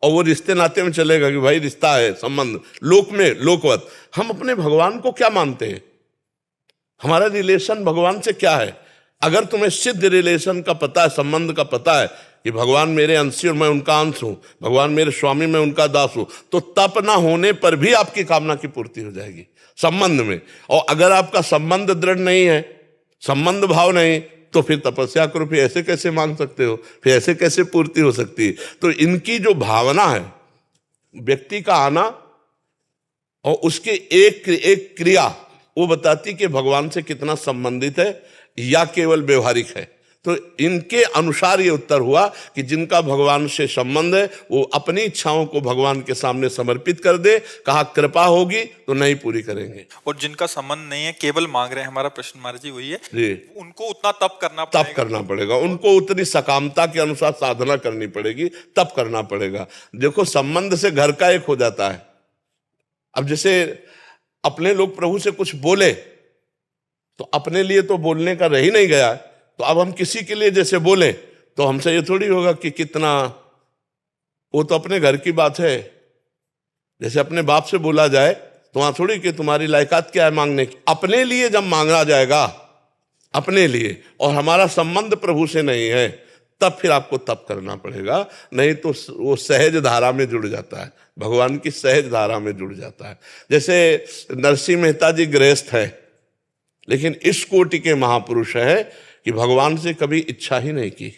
और वो रिश्ते नाते में चलेगा कि भाई रिश्ता है, संबंध, लोक में लोकवत। हम अपने भगवान को क्या मानते हैं, हमारा रिलेशन भगवान से क्या है? अगर तुम्हें सिद्ध रिलेशन का पता है, संबंध का पता है कि भगवान मेरे अंशी और मैं उनका अंश हूं, भगवान मेरे स्वामी मैं उनका दास हूं, तो तप ना होने पर भी आपकी कामना की पूर्ति हो जाएगी संबंध में। और अगर आपका संबंध दृढ़ नहीं है, संबंध भाव नहीं, तो फिर तपस्या करो, फिर ऐसे कैसे मांग सकते हो, फिर ऐसे कैसे पूर्ति हो सकती है? तो इनकी जो भावना है, व्यक्ति का आना और उसके एक क्रिया, वो बताती कि भगवान से कितना संबंधित है या केवल व्यवहारिक है। तो इनके अनुसार ये उत्तर हुआ कि जिनका भगवान से संबंध है वो अपनी इच्छाओं को भगवान के सामने समर्पित कर दे, कहा कृपा होगी तो नहीं पूरी करेंगे।
और जिनका संबंध नहीं है, केवल मांग रहे हैं, हमारा प्रश्न महाराज जी वही है
जी,
उनको उतना तप करना
पड़ेगा, उनको उतनी सकामता के अनुसार साधना करनी पड़ेगी, तप करना पड़ेगा। देखो, संबंध से घर का एक हो जाता है। अब जैसे अपने लोग प्रभु से कुछ बोले तो अपने लिए तो बोलने का रह ही नहीं गया, तो अब हम किसी के लिए जैसे बोले तो हमसे ये थोड़ी होगा कि कितना, वो तो अपने घर की बात है। जैसे अपने बाप से बोला जाए तो वहां थोड़ी कि तुम्हारी लायकात क्या है मांगने की। अपने लिए जब मांगा जाएगा, अपने लिए, और हमारा संबंध प्रभु से नहीं है, तब फिर आपको तप करना पड़ेगा, नहीं तो वो सहज धारा में जुड़ जाता है, भगवान की सहज धारा में जुड़ जाता है। जैसे नरसिंह मेहता जी गृहस्थ है, लेकिन इस कोटि के महापुरुष है कि भगवान से कभी इच्छा ही नहीं की।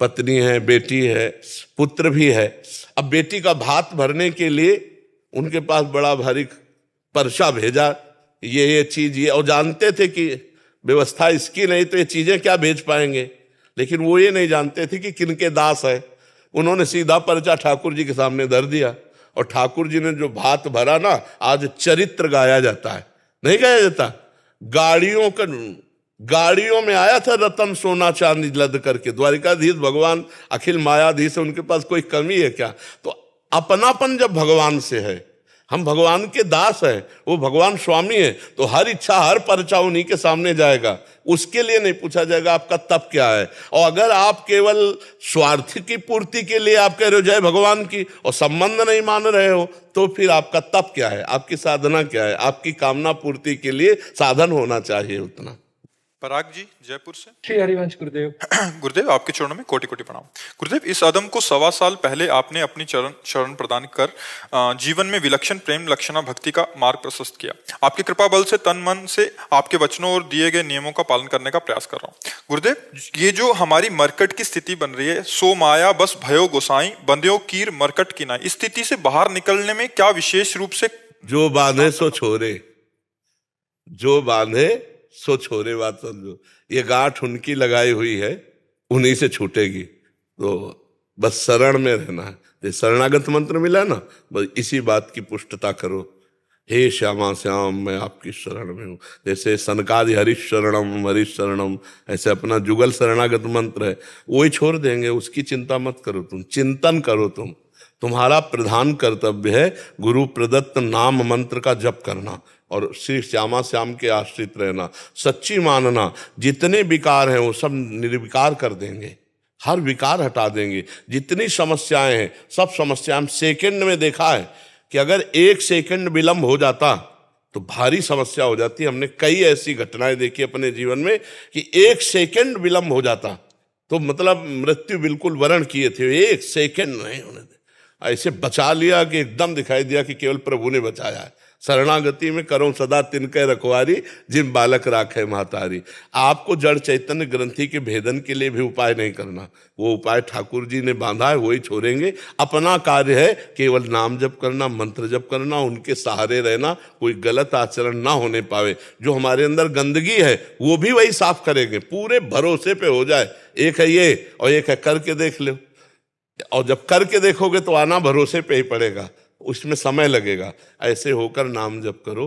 पत्नी है, बेटी है, पुत्र भी है। अब बेटी का भात भरने के लिए उनके पास बड़ा भारी पर्चा भेजा, ये चीज ये, और जानते थे कि व्यवस्था इसकी नहीं तो ये चीजें क्या भेज पाएंगे, लेकिन वो ये नहीं जानते थे कि किनके दास है। उन्होंने सीधा पर्चा ठाकुर जी के सामने धर दिया, और ठाकुर जी ने जो भात भरा ना, आज चरित्र गाया जाता है, नहीं गाया जाता। गाड़ियों में आया था रतन सोना चांदी लद करके, द्वारिकाधीश भगवान अखिल मायाधीश है, उनके पास कोई कमी है क्या? तो अपनापन जब भगवान से है, हम भगवान के दास हैं, वो भगवान स्वामी है, तो हर इच्छा हर पर्चा उन्हीं के सामने जाएगा, उसके लिए नहीं पूछा जाएगा आपका तप क्या है। और अगर आप केवल स्वार्थ की पूर्ति के लिए आप कह रहे हो जय भगवान की, और संबंध नहीं मान रहे हो, तो फिर आपका तप क्या है, आपकी साधना क्या है? आपकी कामना पूर्ति के लिए साधन होना चाहिए उतना।
पराग जी जयपुर से।
श्री हरिवंश गुरुदेव।
गुरुदेव, आपके चरणों में कोटि कोटि प्रणाम। गुरुदेव, इस अदम को 1.25 साल पहले आपने अपनी शरण प्रदान कर जीवन में विलक्षण प्रेम लक्षणा भक्ति का मार्ग प्रशस्त किया। आपकी कृपा बल से तन मन से आपके वचनों और दिए गए नियमों का पालन करने का प्रयास कर रहा हूँ। गुरुदेव, ये जो हमारी मरकट की स्थिति बन रही है, सो माया बस भयो गोसाई बंध्यो कीर मरकट की ना, इस स्थिति से बाहर निकलने में क्या विशेष रूप से? जो बांधे सो छोरे,
जो बांधे सो छोरे, बात समझो। ये गांठ उनकी लगाई हुई है, उन्हीं से छूटेगी। तो बस शरण में रहना है। ये शरणागत मंत्र मिला ना, बस इसी बात की पुष्टता करो हे श्यामा श्याम मैं आपकी शरण में हूँ। जैसे सनकादि हरीश शरणम, ऐसे अपना जुगल शरणागत मंत्र है, वही छोड़ देंगे, उसकी चिंता मत करो, तुम चिंतन करो। तुम्हारा प्रधान कर्तव्य है गुरु प्रदत्त नाम मंत्र का जप करना और श्री श्यामा श्याम के आश्रित रहना, सच्ची मानना। जितने विकार हैं वो सब निर्विकार कर देंगे, हर विकार हटा देंगे। जितनी समस्याएं हैं सब समस्याएं, सेकंड में देखा है कि अगर 1 सेकंड विलंब हो जाता तो भारी समस्या हो जाती। हमने कई ऐसी घटनाएं देखी अपने जीवन में कि 1 सेकंड विलंब हो जाता तो मतलब मृत्यु बिल्कुल वरण किए थे। 1 सेकंड नहीं होने दे, ऐसे बचा लिया कि एकदम दिखाई दिया कि केवल प्रभु ने बचाया है। शरणागति में करो सदा तिनके रखवारी, जिन बालक राखे महतारी। आपको जड़ चैतन्य ग्रंथि के भेदन के लिए भी उपाय नहीं करना, वो उपाय ठाकुर जी ने बांधा है, वही छोड़ेंगे। अपना कार्य है केवल नाम जप करना, मंत्र जप करना, उनके सहारे रहना, कोई गलत आचरण ना होने पावे। जो हमारे अंदर गंदगी है वो भी वही साफ करेंगे, पूरे भरोसे पे हो जाए। एक है ये और एक है करके देख लो, और जब करके देखोगे तो आना भरोसे पे ही पड़ेगा, उसमें समय लगेगा। ऐसे होकर नाम जप करो।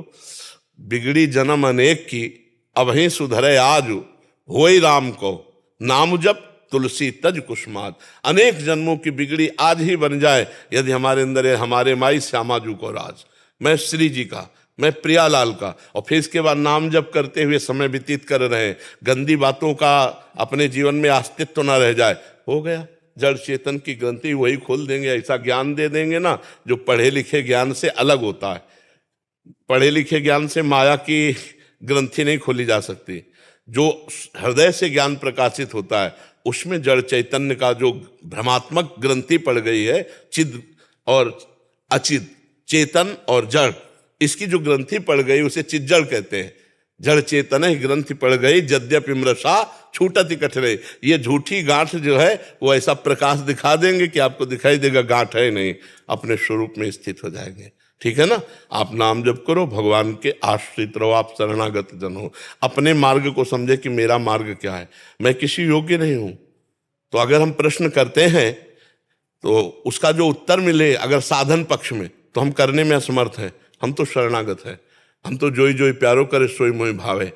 बिगड़ी जन्म अनेक की अब ही सुधरे आज, होई राम को नाम जप तुलसी तज कुसुमात। अनेक जन्मों की बिगड़ी आज ही बन जाए यदि हमारे अंदर है हमारे माई श्यामा जू को राज, मैं श्री जी का, मैं प्रियालाल का। और फिर इसके बाद नाम जप करते हुए समय व्यतीत कर रहे हैं, गंदी बातों का अपने जीवन में अस्तित्व ना रह जाए। हो गया, जड़ चेतन की ग्रंथि वही खोल देंगे। ऐसा ज्ञान दे देंगे ना जो पढ़े लिखे ज्ञान से अलग होता है। पढ़े लिखे ज्ञान से माया की ग्रंथि नहीं खोली जा सकती। जो हृदय से ज्ञान प्रकाशित होता है उसमें जड़ चैतन्य का जो भ्रमात्मक ग्रंथि पड़ गई है, चिद और अचिद, चेतन और जड़, इसकी जो ग्रंथि पड़ गई उसे चिज्जड़ कहते हैं। जड़ चेतन ही ग्रंथि पड़ गई, यद्यपि मृषा छूटत कठरे। ये झूठी गांठ जो है वो ऐसा प्रकाश दिखा देंगे कि आपको दिखाई देगा गांठ है नहीं, अपने स्वरूप में स्थित हो जाएंगे। ठीक है ना। आप नाम जप करो, भगवान के आश्रित रहो, आप शरणागत जन हो। अपने मार्ग को समझे कि मेरा मार्ग क्या है, मैं किसी योग्य नहीं हूं। तो अगर हम प्रश्न करते हैं तो उसका जो उत्तर मिले अगर साधन पक्ष में, तो हम करने में असमर्थ हैं। हम तो शरणागत है, हम तो जोई जोई प्यारो करे सोई मोहि भावे।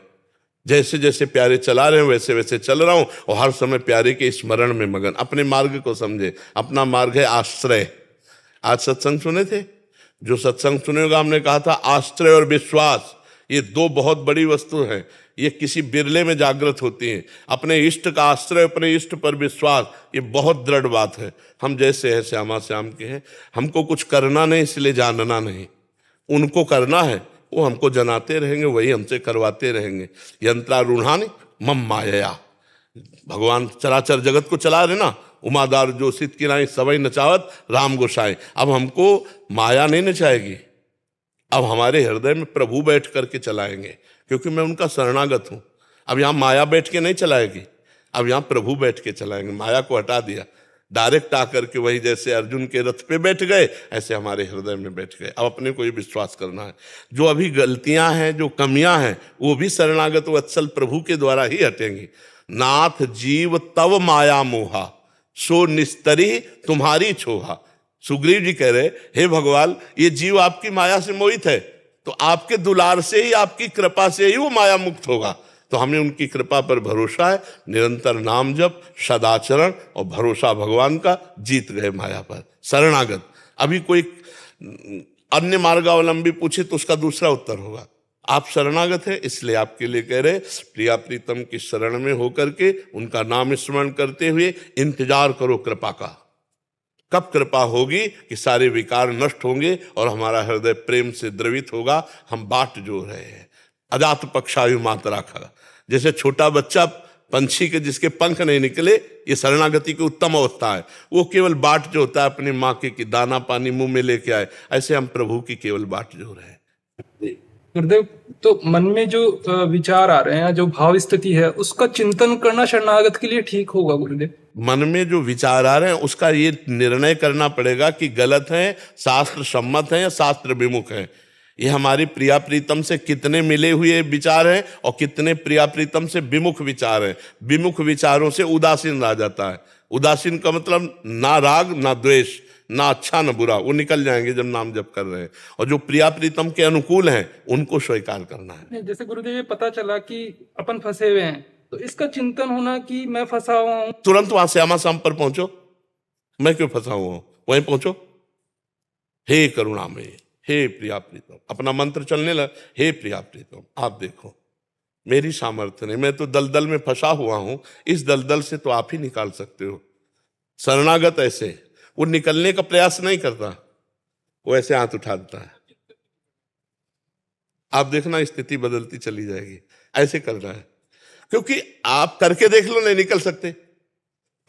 जैसे जैसे प्यारे चला रहे हैं वैसे वैसे चल रहा हूं और हर समय प्यारे के स्मरण में मगन। अपने मार्ग को समझे, अपना मार्ग है आश्रय। आज सत्संग सुने थे, जो सत्संग सुने होगा, हमने कहा था आश्रय और विश्वास ये 2 बहुत बड़ी वस्तु हैं। ये किसी बिरले में जागृत होती हैं। अपने इष्ट का आश्रय, अपने इष्ट पर विश्वास, ये बहुत दृढ़ बात है। हम जैसे हैं श्यामा श्याम के हैं, हमको कुछ करना नहीं इसलिए जानना नहीं, उनको करना है, वो हमको जनाते रहेंगे, वही हमसे करवाते रहेंगे। यंत्रारूढ़ानि मम माया, भगवान चराचर जगत को चला रहे ना। उमादार जो सिद्ध की नाई सबई नचावत राम गोसाई। अब हमको माया नहीं नचाएगी, अब हमारे हृदय में प्रभु बैठ करके चलाएंगे, क्योंकि मैं उनका शरणागत हूं। अब यहाँ माया बैठ के नहीं चलाएगी, अब यहाँ प्रभु बैठ के चलाएंगे। माया को हटा दिया, डायरेक्ट आकर के वही जैसे अर्जुन के रथ पे बैठ गए ऐसे हमारे हृदय में बैठ गए। अब अपने को ही विश्वास करना है। जो अभी गलतियां हैं, जो कमियां हैं, वो भी शरणागत वत्सल प्रभु के द्वारा ही हटेंगी। नाथ जीव तव माया मोहा, सो निस्तरी तुम्हारी छोहा। सुग्रीव जी कह रहे, हे भगवान, ये जीव आपकी माया से मोहित है, तो आपके दुलार से ही, आपकी कृपा से ही वो माया मुक्त होगा। तो हमें उनकी कृपा पर भरोसा है। निरंतर नाम जप, सदाचरण और भरोसा भगवान का, जीत गए माया पर। शरणागत। अभी कोई अन्य मार्गावलंबी पूछे तो उसका दूसरा उत्तर होगा। आप शरणागत है, इसलिए आपके लिए कह रहे, प्रिया प्रीतम की शरण में होकर के उनका नाम स्मरण करते हुए इंतजार करो कृपा का। कब कृपा होगी कि सारे विकार नष्ट होंगे और हमारा हृदय प्रेम से द्रवित होगा। हम बाट जो रहे हैं, अजात पक्षायु मातरा खा। जैसे छोटा बच्चा पंछी के जिसके पंख नहीं निकले, ये शरणागति की उत्तम अवस्था है। वो केवल बाट जो होता है अपनी माँ के कि दाना पानी मुंह में लेके आए, ऐसे हम प्रभु की केवल बाट जो रहे।
गुरुदेव, तो मन में जो विचार आ रहे हैं, जो भाव स्थिति है, उसका चिंतन करना शरणागत के लिए ठीक होगा गुरुदेव?
मन में जो विचार आ रहे हैं उसका ये निर्णय करना पड़ेगा कि गलत है, शास्त्र सम्मत है या शास्त्र विमुख है। ये हमारी प्रिया प्रीतम से कितने मिले हुए विचार हैं और कितने प्रिया प्रीतम से विमुख विचार हैं। विमुख विचारों से उदासीन रह जाता है। उदासीन का मतलब ना राग ना द्वेष, ना अच्छा ना बुरा, वो निकल जाएंगे जब नाम जप कर रहे हैं। और जो प्रिया प्रीतम के अनुकूल हैं उनको स्वीकार करना है।
नहीं, जैसे गुरुदेव ये पता चला कि अपन फंसे हुए हैं, तो इसका चिंतन होना कि मैं फंसा हुआ हूँ।
तुरंत वहां श्यामा शाम पर पहुंचो, मैं क्यों फंसा हुआ हूं, वहीं पहुंचो। हे करुणामय, हे प्रिया प्रीतम, अपना मंत्र चलने लगा, हे प्रिया प्रीतम आप देखो मेरी सामर्थ्य नहीं, मैं तो दलदल में फंसा हुआ हूं, इस दलदल से तो आप ही निकाल सकते हो। शरणागत ऐसे वो निकलने का प्रयास नहीं करता, वो ऐसे हाथ उठा देता है। आप देखना स्थिति बदलती चली जाएगी, ऐसे कर रहा है। क्योंकि आप करके देख लो, नहीं निकल सकते।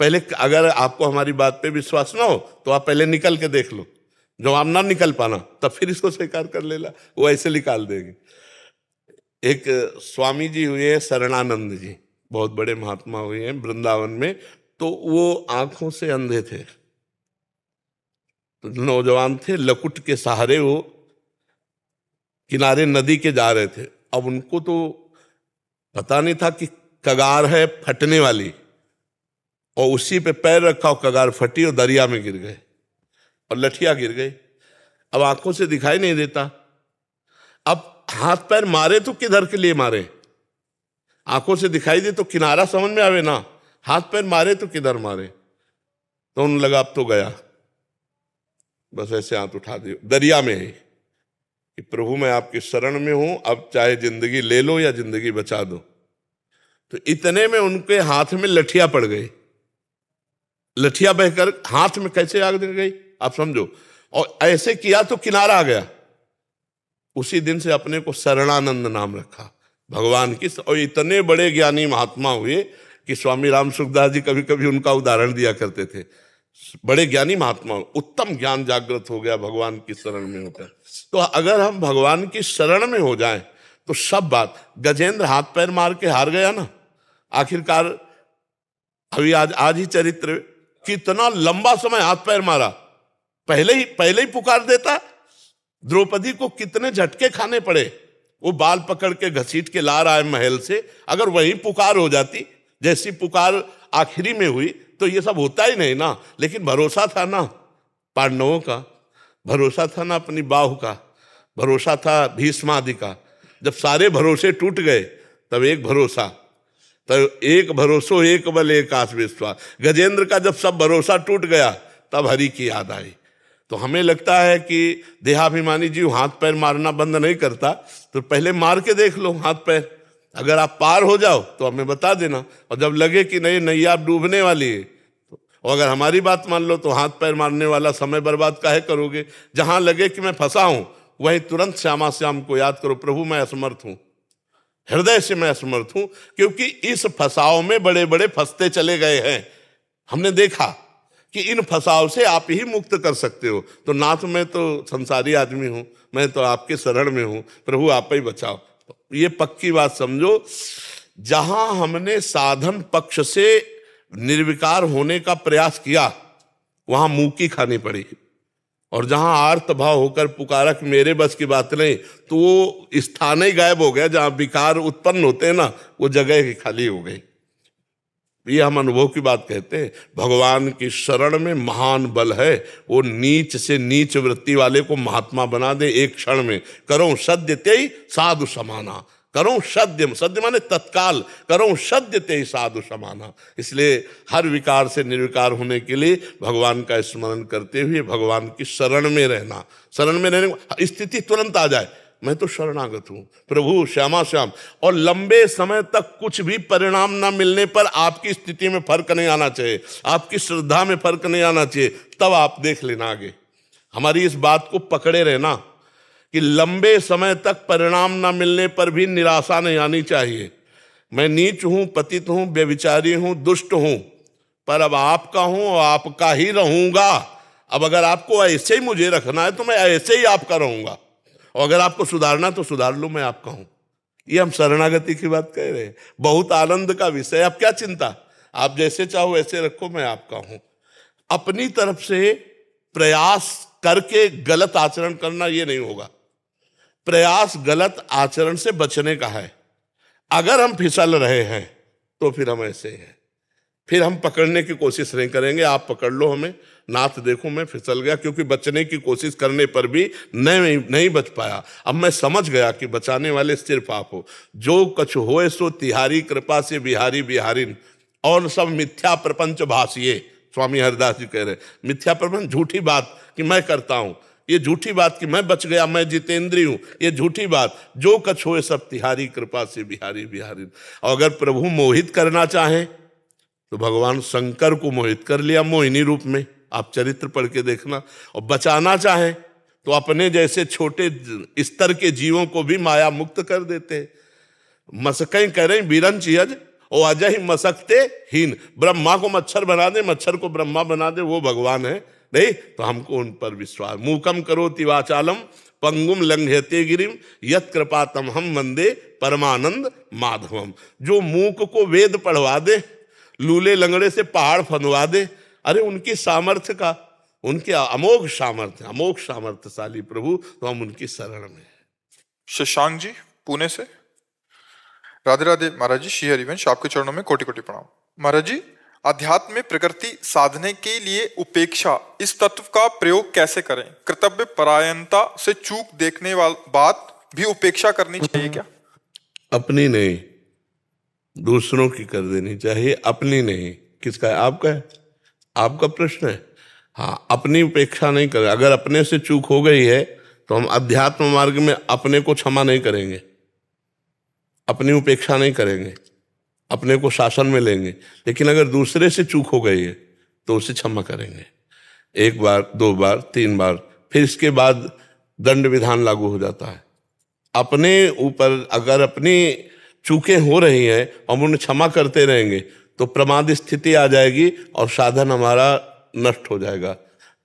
पहले अगर आपको हमारी बात पे विश्वास ना हो तो आप पहले निकल के देख लो, जब आप ना निकल पाना तब फिर इसको स्वीकार कर लेना, वो ऐसे निकाल देगी। एक स्वामी जी हुए हैं शरणानंद जी, बहुत बड़े महात्मा हुए हैं वृंदावन में। तो वो आंखों से अंधे थे, तो नौजवान थे, लकुट के सहारे वो किनारे नदी के जा रहे थे। अब उनको तो पता नहीं था कि कगार है फटने वाली, और उसी पे पैर रखा और कगार फटी और दरिया में गिर गए और लठिया गिर गई। अब आंखों से दिखाई नहीं देता, अब हाथ पैर मारे तो किधर के लिए मारे, आंखों से दिखाई दे तो किनारा समझ में आवे ना, हाथ पैर मारे तो किधर मारे। तो उन्हें लगा अब तो गया, बस ऐसे हाथ उठा दिए दरिया में ही कि प्रभु मैं आपकी शरण में हूं, अब चाहे जिंदगी ले लो या जिंदगी बचा दो। तो इतने में उनके हाथ में लठिया पड़ गई, लठिया बहकर हाथ में कैसे आग दे गई आप समझो, और ऐसे किया तो किनारा आ गया। उसी दिन से अपने को शरणानंद नाम रखा भगवान की। और इतने बड़े ज्ञानी महात्मा हुए कि स्वामी राम सुखदास जी कभी कभी उनका उदाहरण दिया करते थे। बड़े ज्ञानी महात्मा, उत्तम ज्ञान जागृत हो गया भगवान की शरण में होकर। तो अगर हम भगवान की शरण में हो जाएं तो सब बात, गजेंद्र हाथ पैर मार के हार गया ना आखिरकार। अभी आज ही चरित्र, कितना लंबा समय हाथ पैर मारा, पहले ही पुकार देता। द्रौपदी को कितने झटके खाने पड़े, वो बाल पकड़ के घसीट के ला रहा है महल से, अगर वही पुकार हो जाती जैसी पुकार आखिरी में हुई तो ये सब होता ही नहीं ना। लेकिन भरोसा था ना पांडवों का, भरोसा था ना अपनी बाहु का, भरोसा था भीष्मादि का। जब सारे भरोसे टूट गए तब एक भरोसा, तब एक भरोसो एक बल एक आस विश्वास। गजेंद्र का जब सब भरोसा टूट गया तब हरि की याद आई। तो हमें लगता है कि देहाभिमानी जीव हाथ पैर मारना बंद नहीं करता, तो पहले मार के देख लो हाथ पैर। अगर आप पार हो जाओ तो हमें बता देना, और जब लगे कि नहीं नैया डूबने वाली है, और अगर हमारी बात मान लो तो हाथ पैर मारने वाला समय बर्बाद काहे करोगे। जहां लगे कि मैं फंसा हूं वहीं तुरंत श्यामा श्याम को याद करो, प्रभु मैं असमर्थ हूं, हृदय से मैं असमर्थ हूं। क्योंकि इस फंसाव में बड़े बड़े फंसते चले गए हैं। हमने देखा कि इन फंसाव से आप ही मुक्त कर सकते हो। तो नाथ मैं तो संसारी आदमी हूं, मैं तो आपके शरण में हूं, प्रभु आप ही बचाओ। ये पक्की बात समझो। जहां हमने साधन पक्ष से निर्विकार होने का प्रयास किया वहां मुंह खानी पड़ी, और जहां आर्त भाव होकर पुकारा कि मेरे बस की बात नहीं, तो वो स्थान ही गायब हो गया। जहां विकार उत्पन्न होते हैं ना, वो जगह ही खाली हो गई। ये हम अनुभव की बात कहते हैं। भगवान की शरण में महान बल है, वो नीच से नीच वृत्ति वाले को महात्मा बना दे एक क्षण में। करो सद्य तेई साधु समाना, करो सद्य माने तत्काल, करो सद्य तेई साधु समाना। इसलिए हर विकार से निर्विकार होने के लिए भगवान का स्मरण करते हुए भगवान की शरण में रहना। शरण में रहने स्थिति तुरंत आ जाए, मैं तो शरणागत हूं प्रभु श्यामा श्याम। और लंबे समय तक कुछ भी परिणाम ना मिलने पर आपकी स्थिति में फर्क नहीं आना चाहिए, आपकी श्रद्धा में फर्क नहीं आना चाहिए। तब आप देख लेना आगे। हमारी इस बात को पकड़े रहना कि लंबे समय तक परिणाम ना मिलने पर भी निराशा नहीं आनी चाहिए। मैं नीच हूं, पतित हूं, व्यभिचारी हूं, दुष्ट हूं, पर अब आपका हूं और आपका ही रहूंगा। अब अगर आपको ऐसे ही मुझे रखना है तो मैं ऐसे ही आपका रहूंगा, और अगर आपको सुधारना तो सुधार लो, मैं आपका हूं। ये हम शरणागति की बात कह रहे हैं। बहुत आनंद का विषय। अब क्या चिंता, आप जैसे चाहो वैसे रखो, मैं आपका हूं। अपनी तरफ से प्रयास करके गलत आचरण करना ये नहीं होगा। प्रयास गलत आचरण से बचने का है। अगर हम फिसल रहे हैं तो फिर हम ऐसे हैं, फिर हम पकड़ने की कोशिश नहीं करेंगे, आप पकड़ लो हमें, नाथ देखो मैं फिसल गया, क्योंकि बचने की कोशिश करने पर भी नहीं बच पाया। अब मैं समझ गया कि बचाने वाले सिर्फ आप हो। जो कछु होए सो तिहारी कृपा से बिहारी बिहारिन, और सब मिथ्या प्रपंच भाषिए। स्वामी हरिदास जी कह रहे मिथ्या प्रपंच, झूठी बात कि मैं करता हूं, ये झूठी बात कि मैं बच गया, मैं जितेंद्रिय हूं, ये झूठी बात। जो कछ होए सब तिहारी कृपा से बिहारी बिहारिन। और अगर प्रभु मोहित करना चाहें तो भगवान शंकर को मोहित कर लिया मोहिनी रूप में, आप चरित्र पढ़ के देखना। और बचाना चाहें तो अपने जैसे छोटे स्तर के जीवों को भी माया मुक्त कर देते। मसकें करें बीरन चियज और अजय मसकते हीन। ब्रह्मा को मच्छर बना दे, मच्छर को ब्रह्मा बना दे, वो भगवान है नहीं, तो हमको उन पर विश्वास। मूकम करोति वाचालम पंगुम लंघयते गिरिम यत् कृपातम हम वंदे परमानंद माधवम। जो मूक को वेद पढ़वा दे, लूले लंगड़े से पहाड़ फंदवा दे, अरे उनकी सामर्थ्य का, उनके अमोघ सामर्थ्यशाली प्रभु, तो हम उनकी शरण में।
शशांक जी पुणे से। राधे राधे महाराज जी, श्री हरिवंश, आपके चरणों में कोटि कोटि प्रणाम। महाराज जी, अध्यात्म में प्रकृति साधने के लिए उपेक्षा, इस तत्व का प्रयोग कैसे करें? कर्तव्य परायणता से चूक देखने वाली बात भी उपेक्षा करनी चाहिए क्या?
अपनी नहीं, दूसरों की कर देनी चाहिए, अपनी नहीं। किसका है? आपका है, आपका प्रश्न है। हाँ, अपनी उपेक्षा नहीं करें। अगर अपने से चूक हो गई है तो हम अध्यात्म मार्ग में अपने को क्षमा नहीं करेंगे, अपनी उपेक्षा नहीं करेंगे, अपने को शासन में लेंगे। लेकिन अगर दूसरे से चूक हो गई है तो उसे क्षमा करेंगे, 1 बार 2 बार 3 बार, फिर इसके बाद दंड विधान लागू हो जाता है। अपने ऊपर अगर अपनी चूकें हो रही हैं हम उन्हें क्षमा करते रहेंगे तो प्रमाद स्थिति आ जाएगी और साधन हमारा नष्ट हो जाएगा।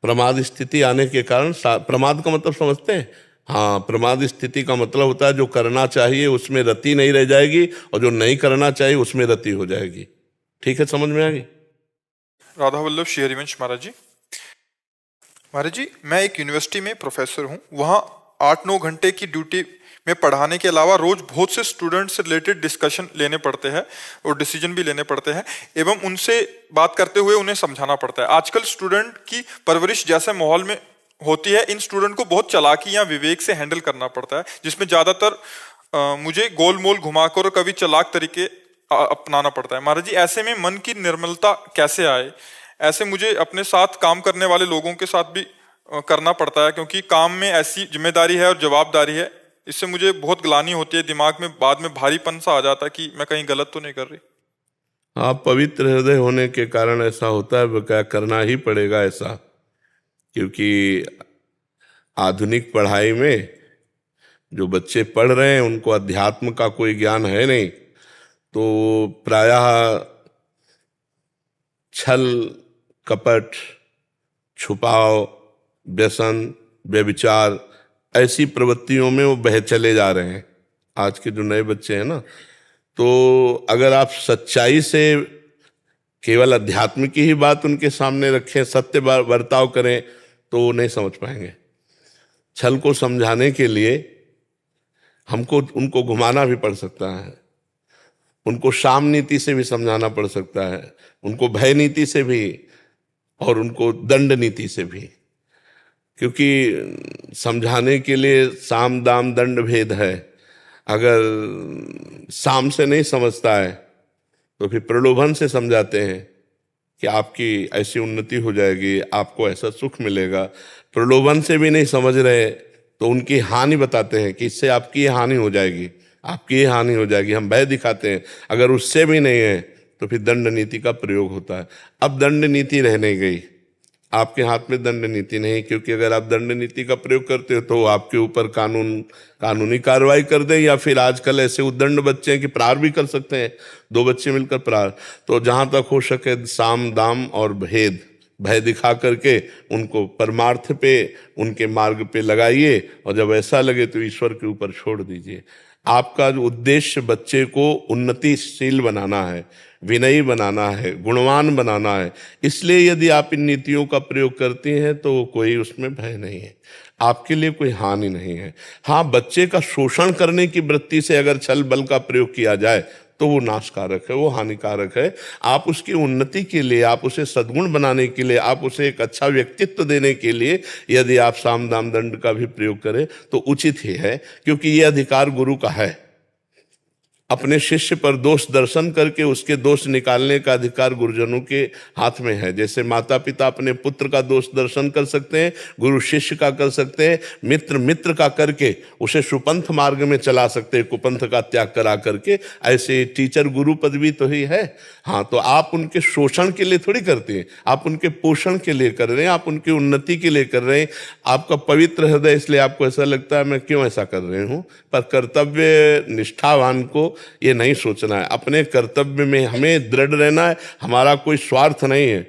प्रमाद स्थिति आने के कारण, प्रमाद का मतलब समझते हैं? हाँ, प्रमाद स्थिति का मतलब होता है जो करना चाहिए उसमें रति नहीं रह जाएगी और जो नहीं करना चाहिए उसमें रति हो जाएगी। ठीक है, समझ में आ गई?
राधा वल्लभ, श्री हरिवंश महाराज जी। महाराज जी, मैं एक यूनिवर्सिटी में प्रोफेसर हूँ। वहाँ 8-9 घंटे की ड्यूटी में पढ़ाने के अलावा रोज बहुत से स्टूडेंट से रिलेटेड डिस्कशन लेने पड़ते हैं और डिसीजन भी लेने पड़ते हैं, एवं उनसे बात करते हुए उन्हें समझाना पड़ता है। आजकल स्टूडेंट की परवरिश जैसे माहौल में होती है, इन स्टूडेंट को बहुत चालाकी या विवेक से हैंडल करना पड़ता है, जिसमें ज्यादातर मुझे गोल मोल घुमाकर और कभी चालाक तरीके अपनाना पड़ता है। महाराज जी, ऐसे में मन की निर्मलता कैसे आए? ऐसे मुझे अपने साथ काम करने वाले लोगों के साथ भी करना पड़ता है, क्योंकि काम में ऐसी जिम्मेदारी है और जवाबदारी है। इससे मुझे बहुत ग्लानि होती है, दिमाग में बाद में भारीपन सा आ जाता है कि मैं कहीं गलत तो नहीं कर रही।
आप पवित्र हृदय होने के कारण ऐसा होता है, क्या करना ही पड़ेगा ऐसा, क्योंकि आधुनिक पढ़ाई में जो बच्चे पढ़ रहे हैं उनको अध्यात्म का कोई ज्ञान है नहीं, तो प्रायः छल कपट, छुपाव, व्यसन, व्यभिचार, ऐसी प्रवृत्तियों में वो बह चले जा रहे हैं आज के जो नए बच्चे हैं ना। तो अगर आप सच्चाई से केवल अध्यात्म की ही बात उनके सामने रखें, सत्य बर्ताव करें, तो वो नहीं समझ पाएंगे। छल को समझाने के लिए हमको उनको घुमाना भी पड़ सकता है, उनको शाम नीति से भी समझाना पड़ सकता है, उनको भय नीति से भी और उनको दंड नीति से भी, क्योंकि समझाने के लिए साम दाम दंड भेद है। अगर साम से नहीं समझता है तो फिर प्रलोभन से समझाते हैं कि आपकी ऐसी उन्नति हो जाएगी, आपको ऐसा सुख मिलेगा। प्रलोभन से भी नहीं समझ रहे तो उनकी हानि बताते हैं कि इससे आपकी ये हानि हो जाएगी, आपकी ये हानि हो जाएगी, हम भय दिखाते हैं। अगर उससे भी नहीं है तो फिर दंड नीति का प्रयोग होता है। अब दंड नीति रह नहीं गई, आपके हाथ में दंड नीति नहीं, क्योंकि अगर आप दंड नीति का प्रयोग करते हो तो आपके ऊपर कानूनी कार्रवाई कर दें, या फिर आजकल ऐसे उद्दंड बच्चे हैं कि प्रहार भी कर सकते हैं, 2 बच्चे मिलकर प्रहार। तो जहां तक हो सके साम दाम और भेद, भय दिखा करके उनको परमार्थ पे, उनके मार्ग पे लगाइए, और जब ऐसा लगे तो ईश्वर के ऊपर छोड़ दीजिए। आपका जो उद्देश्य बच्चे को उन्नतिशील बनाना है, विनयी बनाना है, गुणवान बनाना है, इसलिए यदि आप इन नीतियों का प्रयोग करती हैं तो कोई उसमें भय नहीं है, आपके लिए कोई हानि नहीं है। हाँ, बच्चे का शोषण करने की वृत्ति से अगर छल बल का प्रयोग किया जाए तो वो नाशकारक है, वो हानिकारक है। आप उसकी उन्नति के लिए, आप उसे सद्गुण बनाने के लिए, आप उसे एक अच्छा व्यक्तित्व देने के लिए यदि आप साम दाम दंड का भी प्रयोग करें तो उचित ही है, क्योंकि ये अधिकार गुरु का है। अपने शिष्य पर दोष दर्शन करके उसके दोष निकालने का अधिकार गुरुजनों के हाथ में है। जैसे माता पिता अपने पुत्र का दोष दर्शन कर सकते हैं, गुरु शिष्य का कर सकते हैं, मित्र मित्र का करके उसे सुपंथ मार्ग में चला सकते हैं, कुपंथ का त्याग करा करके। ऐसे टीचर गुरु पदवी तो ही है। हाँ, तो आप उनके शोषण के लिए थोड़ी करते हैं, आप उनके पोषण के लिए कर रहे हैं, आप उनकी उन्नति के लिए कर रहे हैं। आपका पवित्र हृदय, इसलिए आपको ऐसा लगता है मैं क्यों ऐसा कर रहे हूँ। पर कर्तव्य निष्ठावान को ये नहीं सोचना है, अपने कर्तव्य में हमें दृढ़ रहना है। हमारा कोई स्वार्थ नहीं है।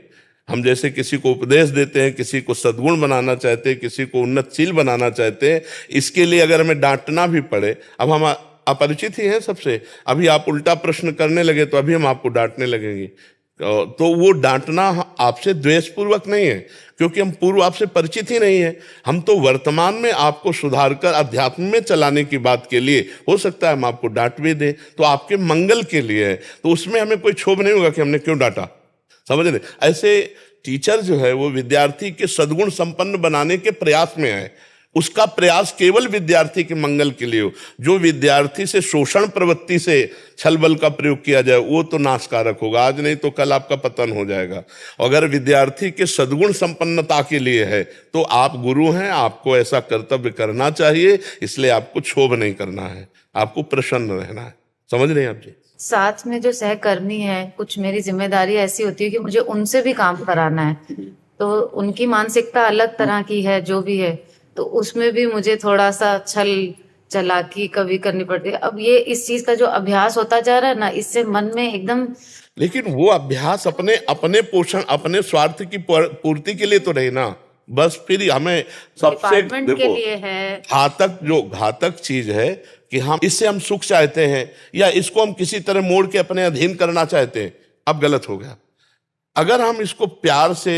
हम जैसे किसी को उपदेश देते हैं, किसी को सद्गुण बनाना चाहते हैं, किसी को उन्नतशील बनाना चाहते हैं, इसके लिए अगर हमें डांटना भी पड़े, अब हम अपरिचित ही हैं सबसे, अभी आप उल्टा प्रश्न करने लगे तो अभी हम आपको डांटने लगेंगे, तो वो डांटना आपसे द्वेषपूर्वक नहीं है, क्योंकि हम पूर्व आपसे परिचित ही नहीं है। हम तो वर्तमान में आपको सुधार कर अध्यात्म में चलाने की बात के लिए, हो सकता है हम आपको डांट भी दें तो आपके मंगल के लिए है, तो उसमें हमें कोई क्षोभ नहीं होगा कि हमने क्यों डांटा। समझ रहे? ऐसे टीचर जो है वो विद्यार्थी के सद्गुण संपन्न बनाने के प्रयास में है। उसका प्रयास केवल विद्यार्थी के मंगल के लिए हो। जो विद्यार्थी से शोषण प्रवृत्ति से छल बल का प्रयोग किया जाए वो तो नाशकारक होगा, आज नहीं तो कल आपका पतन हो जाएगा। अगर विद्यार्थी के सद्गुण संपन्नता के लिए है तो आप गुरु हैं, आपको ऐसा कर्तव्य करना चाहिए, इसलिए आपको क्षोभ नहीं करना है, आपको प्रसन्न रहना है। समझ रहे हैं आप जी?
साथ में जो सहकर्मी है, कुछ मेरी जिम्मेदारी ऐसी होती है कि मुझे उनसे भी काम कराना है, तो उनकी मानसिकता अलग तरह की है जो भी है, तो उसमें भी मुझे थोड़ा सा छल चालाकी कभी करनी पड़ती है। अब ये इस चीज का जो अभ्यास होता जा रहा है ना, इससे मन में एकदम,
लेकिन वो अभ्यास अपने पोषण, अपने स्वार्थ की पूर्ति के लिए तो नहीं ना, बस फिर हमें सबसे
डिपार्टमेंट के लिए है।
घातक चीज है कि हम इससे हम सुख चाहते हैं या इसको हम किसी तरह मोड़ के अपने अधीन करना चाहते हैं, अब गलत हो गया। अगर हम इसको प्यार से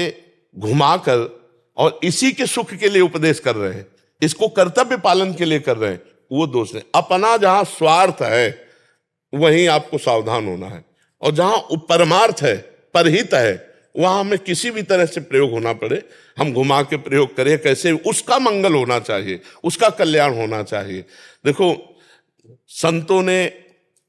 घुमाकर और इसी के सुख के लिए उपदेश कर रहे हैं, इसको कर्तव्य पालन के लिए कर रहे हैं, वो दोष है। अपना जहां स्वार्थ है वहीं आपको सावधान होना है, और जहां परमार्थ है, परहित है, वहां हमें किसी भी तरह से प्रयोग होना पड़े हम घुमा के प्रयोग करें, कैसे उसका मंगल होना चाहिए, उसका कल्याण होना चाहिए। देखो, संतों ने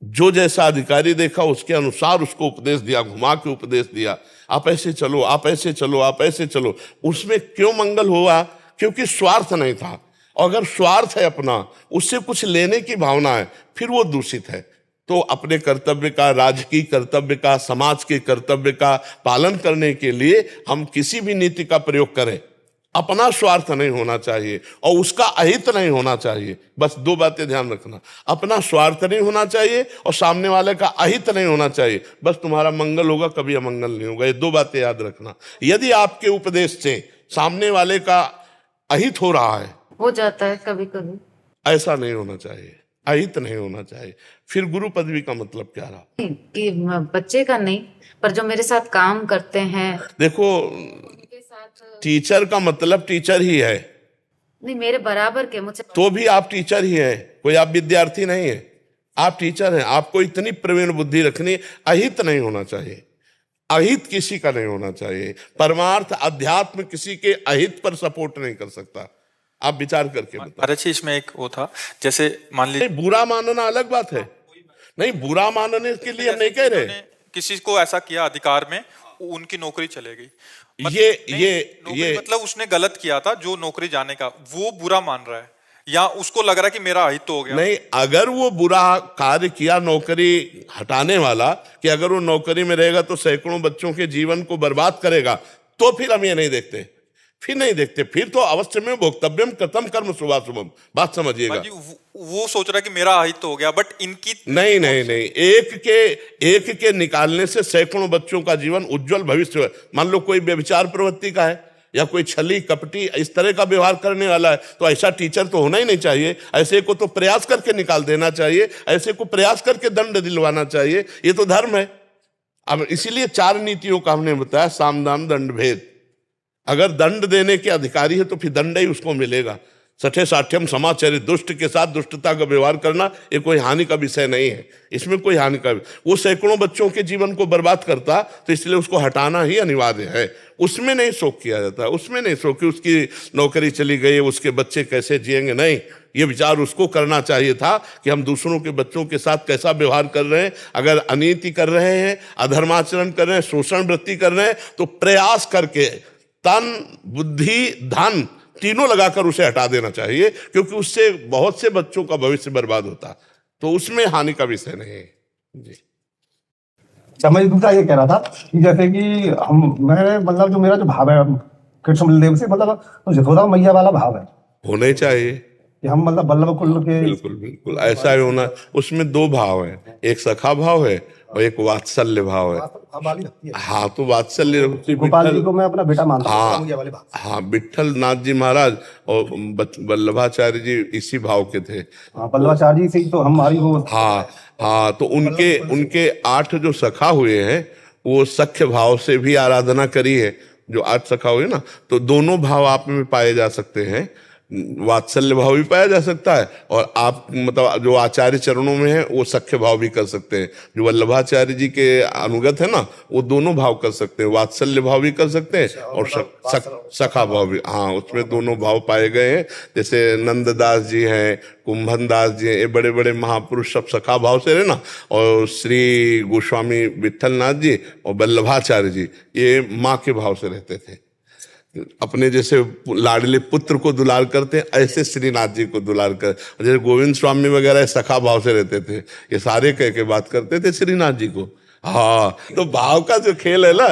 जो जैसा अधिकारी देखा उसके अनुसार उसको उपदेश दिया, घुमा के उपदेश दिया, आप ऐसे चलो, आप ऐसे चलो, आप ऐसे चलो। उसमें क्यों मंगल हुआ? क्योंकि स्वार्थ नहीं था। और अगर स्वार्थ है अपना, उससे कुछ लेने की भावना है, फिर वो दूषित है। तो अपने कर्तव्य का, राजकीय कर्तव्य का, समाज के कर्तव्य का पालन करने के लिए हम किसी भी नीति का प्रयोग करें, अपना स्वार्थ नहीं होना चाहिए और उसका अहित नहीं होना चाहिए। बस दो बातें ध्यान रखना, अपना स्वार्थ नहीं होना चाहिए और सामने वाले का अहित नहीं होना चाहिए। बस तुम्हारा मंगल होगा, कभी अमंगल नहीं होगा। ये दो बातें याद रखना। यदि आपके उपदेश से सामने वाले का अहित हो रहा है,
हो जाता है कभी कभी,
ऐसा नहीं होना चाहिए, अहित नहीं होना चाहिए। फिर गुरु पदवी का मतलब क्या रहा?
कि बच्चे का नहीं, पर जो मेरे साथ काम करते हैं,
देखो,
उनके साथ
टीचर का मतलब टीचर ही है,
नहीं, मेरे बराबर के, मुझसे
तो भी आप टीचर ही हैं, कोई आप विद्यार्थी नहीं है, आप टीचर हैं। आपको इतनी प्रवीण बुद्धि रखनी, अहित नहीं होना चाहिए, अहित किसी का नहीं होना चाहिए। परमार्थ अध्यात्म किसी के अहित पर सपोर्ट नहीं कर सकता। आप विचार करके बताओ।
अरे इसमें एक वो था, जैसे मान लीजिए
बुरा मानना अलग बात है, नहीं, बुरा मानने के लिए हम नहीं कह रहे।
किसी को ऐसा किया अधिकार में, उनकी नौकरी चले गई,
ये
मतलब उसने गलत किया था, जो नौकरी जाने का वो बुरा मान रहा है, या उसको लग रहा है कि मेरा अहित तो हो गया।
नहीं, अगर वो बुरा कार्य किया नौकरी हटाने वाला, कि अगर वो नौकरी में रहेगा तो सैकड़ों बच्चों के जीवन को बर्बाद करेगा, तो फिर हम ये नहीं देखते, फिर तो अवश्य में भोक्तव्यम कृतम कर्म शुभाशुभम। बात समझिएगा।
वो सोच रहा है कि मेरा अहित तो हो गया, बट इनकी
नहीं, एक के निकालने से सैकड़ों बच्चों का जीवन उज्जवल भविष्य। मान लो कोई व्यभिचार प्रवृत्ति का है या कोई छली कपटी इस तरह का व्यवहार करने वाला है, तो ऐसा टीचर तो होना ही नहीं चाहिए। ऐसे को तो प्रयास करके निकाल देना चाहिए, ऐसे को प्रयास करके दंड दिलवाना चाहिए, ये तो धर्म है। अब इसीलिए 4 नीतियों का हमने बताया, साम दाम दंड भेद। अगर दंड देने के अधिकारी है तो फिर दंड ही उसको मिलेगा। सठे साठ्यम समाचरित, दुष्ट के साथ दुष्टता का व्यवहार करना ये कोई हानि का विषय नहीं है, इसमें कोई हानि का, वो सैकड़ों बच्चों के जीवन को बर्बाद करता, तो इसलिए उसको हटाना ही अनिवार्य है। उसमें नहीं शोक किया जाता, उसमें नहीं शोक कि उसकी नौकरी चली गई, उसके बच्चे कैसे जिएंगे, नहीं, ये विचार उसको करना चाहिए था कि हम दूसरों के बच्चों के साथ कैसा व्यवहार कर रहे हैं। अगर अनीति कर रहे हैं, अधर्माचरण कर रहे हैं, शोषण वृत्ति कर रहे हैं, तो प्रयास करके तन बुद्धि धन तीनों लगाकर उसे हटा देना चाहिए, क्योंकि उससे बहुत से बच्चों का भविष्य बर्बाद होता, तो उसमें हानि का विषय नहीं है जी।
समझ दूसरा ये कह रहा था कि जैसे कि मैं मतलब जो मेरा जो भाव है कृष्ण बलदेव से, मतलब तो यशोदा मैया वाला भाव है,
होने चाहिए
कि हम मतलब बल्लभ कुल के।
बिल्कुल बिल्कुल ऐसा ही होना। उसमें दो भाव है, एक सखा भाव है और एक वात्सल्य भाव है। हाँ, तो वात्सल्य
गोपाल जी को मैं अपना बेटा मानता हूँ,
हाँ
ये वाले भाव।
हाँ, विट्ठल नाथ जी महाराज और वल्लभाचार्य जी इसी भाव के थे।
हाँ, वल्लभाचार्य जी से ही तो हमारी वो।
हाँ हाँ, तो उनके 8 जो सखा हुए हैं वो सख्य भाव से भी आराधना करी है। जो 8 सखा हुए ना, तो दोनों भाव आप में पाए जा सकते हैं, वात्सल्य भाव भी पाया जा सकता है, और आप मतलब जो आचार्य चरणों में है वो सख्य भाव भी कर सकते हैं। जो वल्लभाचार्य जी के अनुगत है ना, वो दोनों भाव कर सकते हैं, वात्सल्य भाव भी कर सकते हैं और सखा भाव भी। हाँ, उसमें दोनों भाव पाए गए हैं। जैसे नंददास जी हैं, कुंभन दास जी हैं, ये बड़े बड़े महापुरुष सब सखा भाव से रहे ना, और श्री गोस्वामी विट्ठल नाथ जी और वल्लभाचार्य जी ये माँ के भाव से रहते थे। अपने जैसे लाडले पुत्र को दुलार करते हैं, ऐसे श्रीनाथ जी को दुलार कर, जैसे गोविंद स्वामी वगैरह सखा भाव से रहते थे, ये सारे कह के बात करते थे श्रीनाथ जी को। हाँ, तो भाव का जो खेल है ना।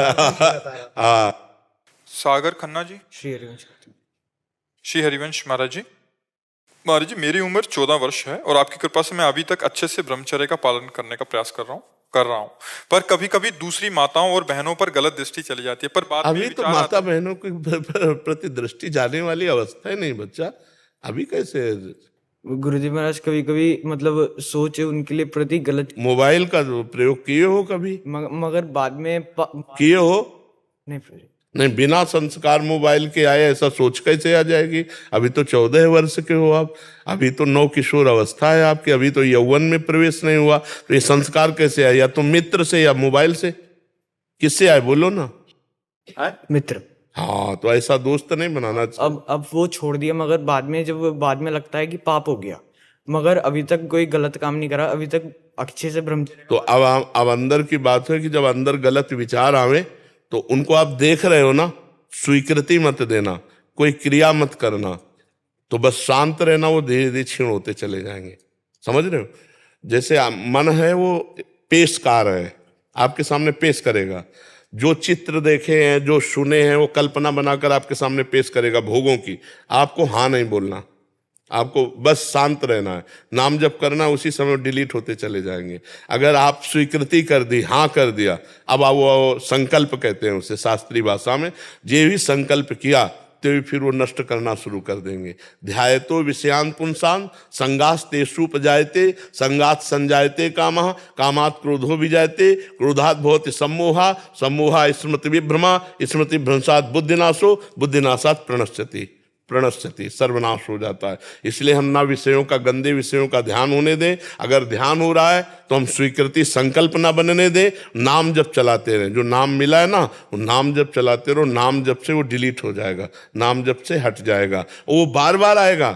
हाँ,
सागर खन्ना जी। श्री हरिवंश महाराज जी। महाराज जी, मेरी उम्र 14 वर्ष है और आपकी कृपा से मैं अभी तक अच्छे से ब्रह्मचर्य का पालन करने का प्रयास कर रहा हूँ, पर कभी कभी दूसरी माताओं और बहनों पर गलत दृष्टि चली जाती है। पर बाद में
अभी तो माता बहनों के प्रति दृष्टि जाने वाली अवस्था ही नहीं बच्चा, अभी कैसे।
गुरुजी महाराज कभी कभी मतलब सोच उनके लिए प्रति गलत।
मोबाइल का प्रयोग किए हो कभी?
मगर बाद में
किए हो?
नहीं,
बिना संस्कार मोबाइल के आए ऐसा सोच कैसे आ जाएगी? अभी तो 14 वर्ष के हो आप, अभी तो नव किशोर अवस्था है आपकी, अभी तो यौवन में प्रवेश नहीं हुआ, तो ये संस्कार कैसे आए? या तो मित्र से या मोबाइल से, किससे आए बोलो ना?
मित्र।
हाँ, तो ऐसा दोस्त नहीं बनाना चाहिए।
अब वो छोड़ दिया, मगर बाद में लगता है कि पाप हो गया, मगर अभी तक कोई गलत काम नहीं करा, अभी तक अच्छे से ब्रह्मचर्य।
तो अब अंदर की बात है कि जब अंदर गलत विचार आवे तो उनको आप देख रहे हो ना, स्वीकृति मत देना, कोई क्रिया मत करना, तो बस शांत रहना, वो धीरे धीरे क्षीण होते चले जाएंगे। समझ रहे हो? जैसे मन है वो पेशकार है, आपके सामने पेश करेगा, जो चित्र देखे हैं, जो सुने हैं, वो कल्पना बनाकर आपके सामने पेश करेगा भोगों की। आपको हाँ नहीं बोलना, आपको बस शांत रहना है, नाम जप करना, उसी समय डिलीट होते चले जाएंगे। अगर आप स्वीकृति कर दी, हाँ कर दिया, अब आप वो संकल्प कहते हैं उसे शास्त्रीय भाषा में, जे भी संकल्प किया तो भी फिर वो नष्ट करना शुरू कर देंगे। ध्यायतो विषयान पुंसान संगास तेषुपजायते संगात संजायते कामः कामात् क्रोधो विजायते क्रोधात् भवति सम्मोहा सम्मोहा स्मृति विभ्रमा स्मृति भ्रंशात् बुद्धिनाशो बुद्धिनाशात् प्रणश्यति सर्वनाश हो जाता है। इसलिए हम ना विषयों का, गंदे विषयों का ध्यान होने दें। अगर ध्यान हो रहा है तो हम स्वीकृति संकल्प ना बनने दें, नाम जप चलाते रहें। जो नाम मिला है ना, वो नाम जप चलाते रहो, नाम जप से वो डिलीट हो जाएगा, नाम जप से हट जाएगा, वो बार बार आएगा।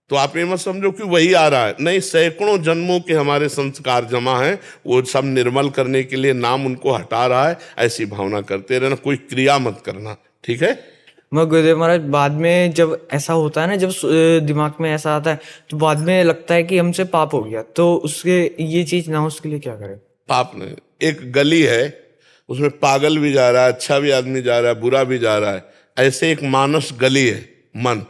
तो आप ये मत समझो कि वही आ रहा है, नहीं, सैकड़ों जन्मों के हमारे संस्कार जमा हैं, वो सब निर्मल करने के लिए नाम उनको हटा रहा है। ऐसी भावना करते रहना, कोई क्रिया मत करना, ठीक है?
मगर गुरुदेव महाराज बाद में जब ऐसा होता है ना, जब दिमाग में ऐसा आता है तो बाद में लगता है कि हमसे पाप हो गया, तो उसके ये चीज ना हो, उसके लिए क्या करें?
पाप नहीं, एक गली है, उसमें पागल भी जा रहा है, अच्छा भी आदमी जा रहा है, बुरा भी जा रहा है, ऐसे एक मानस गली है मन,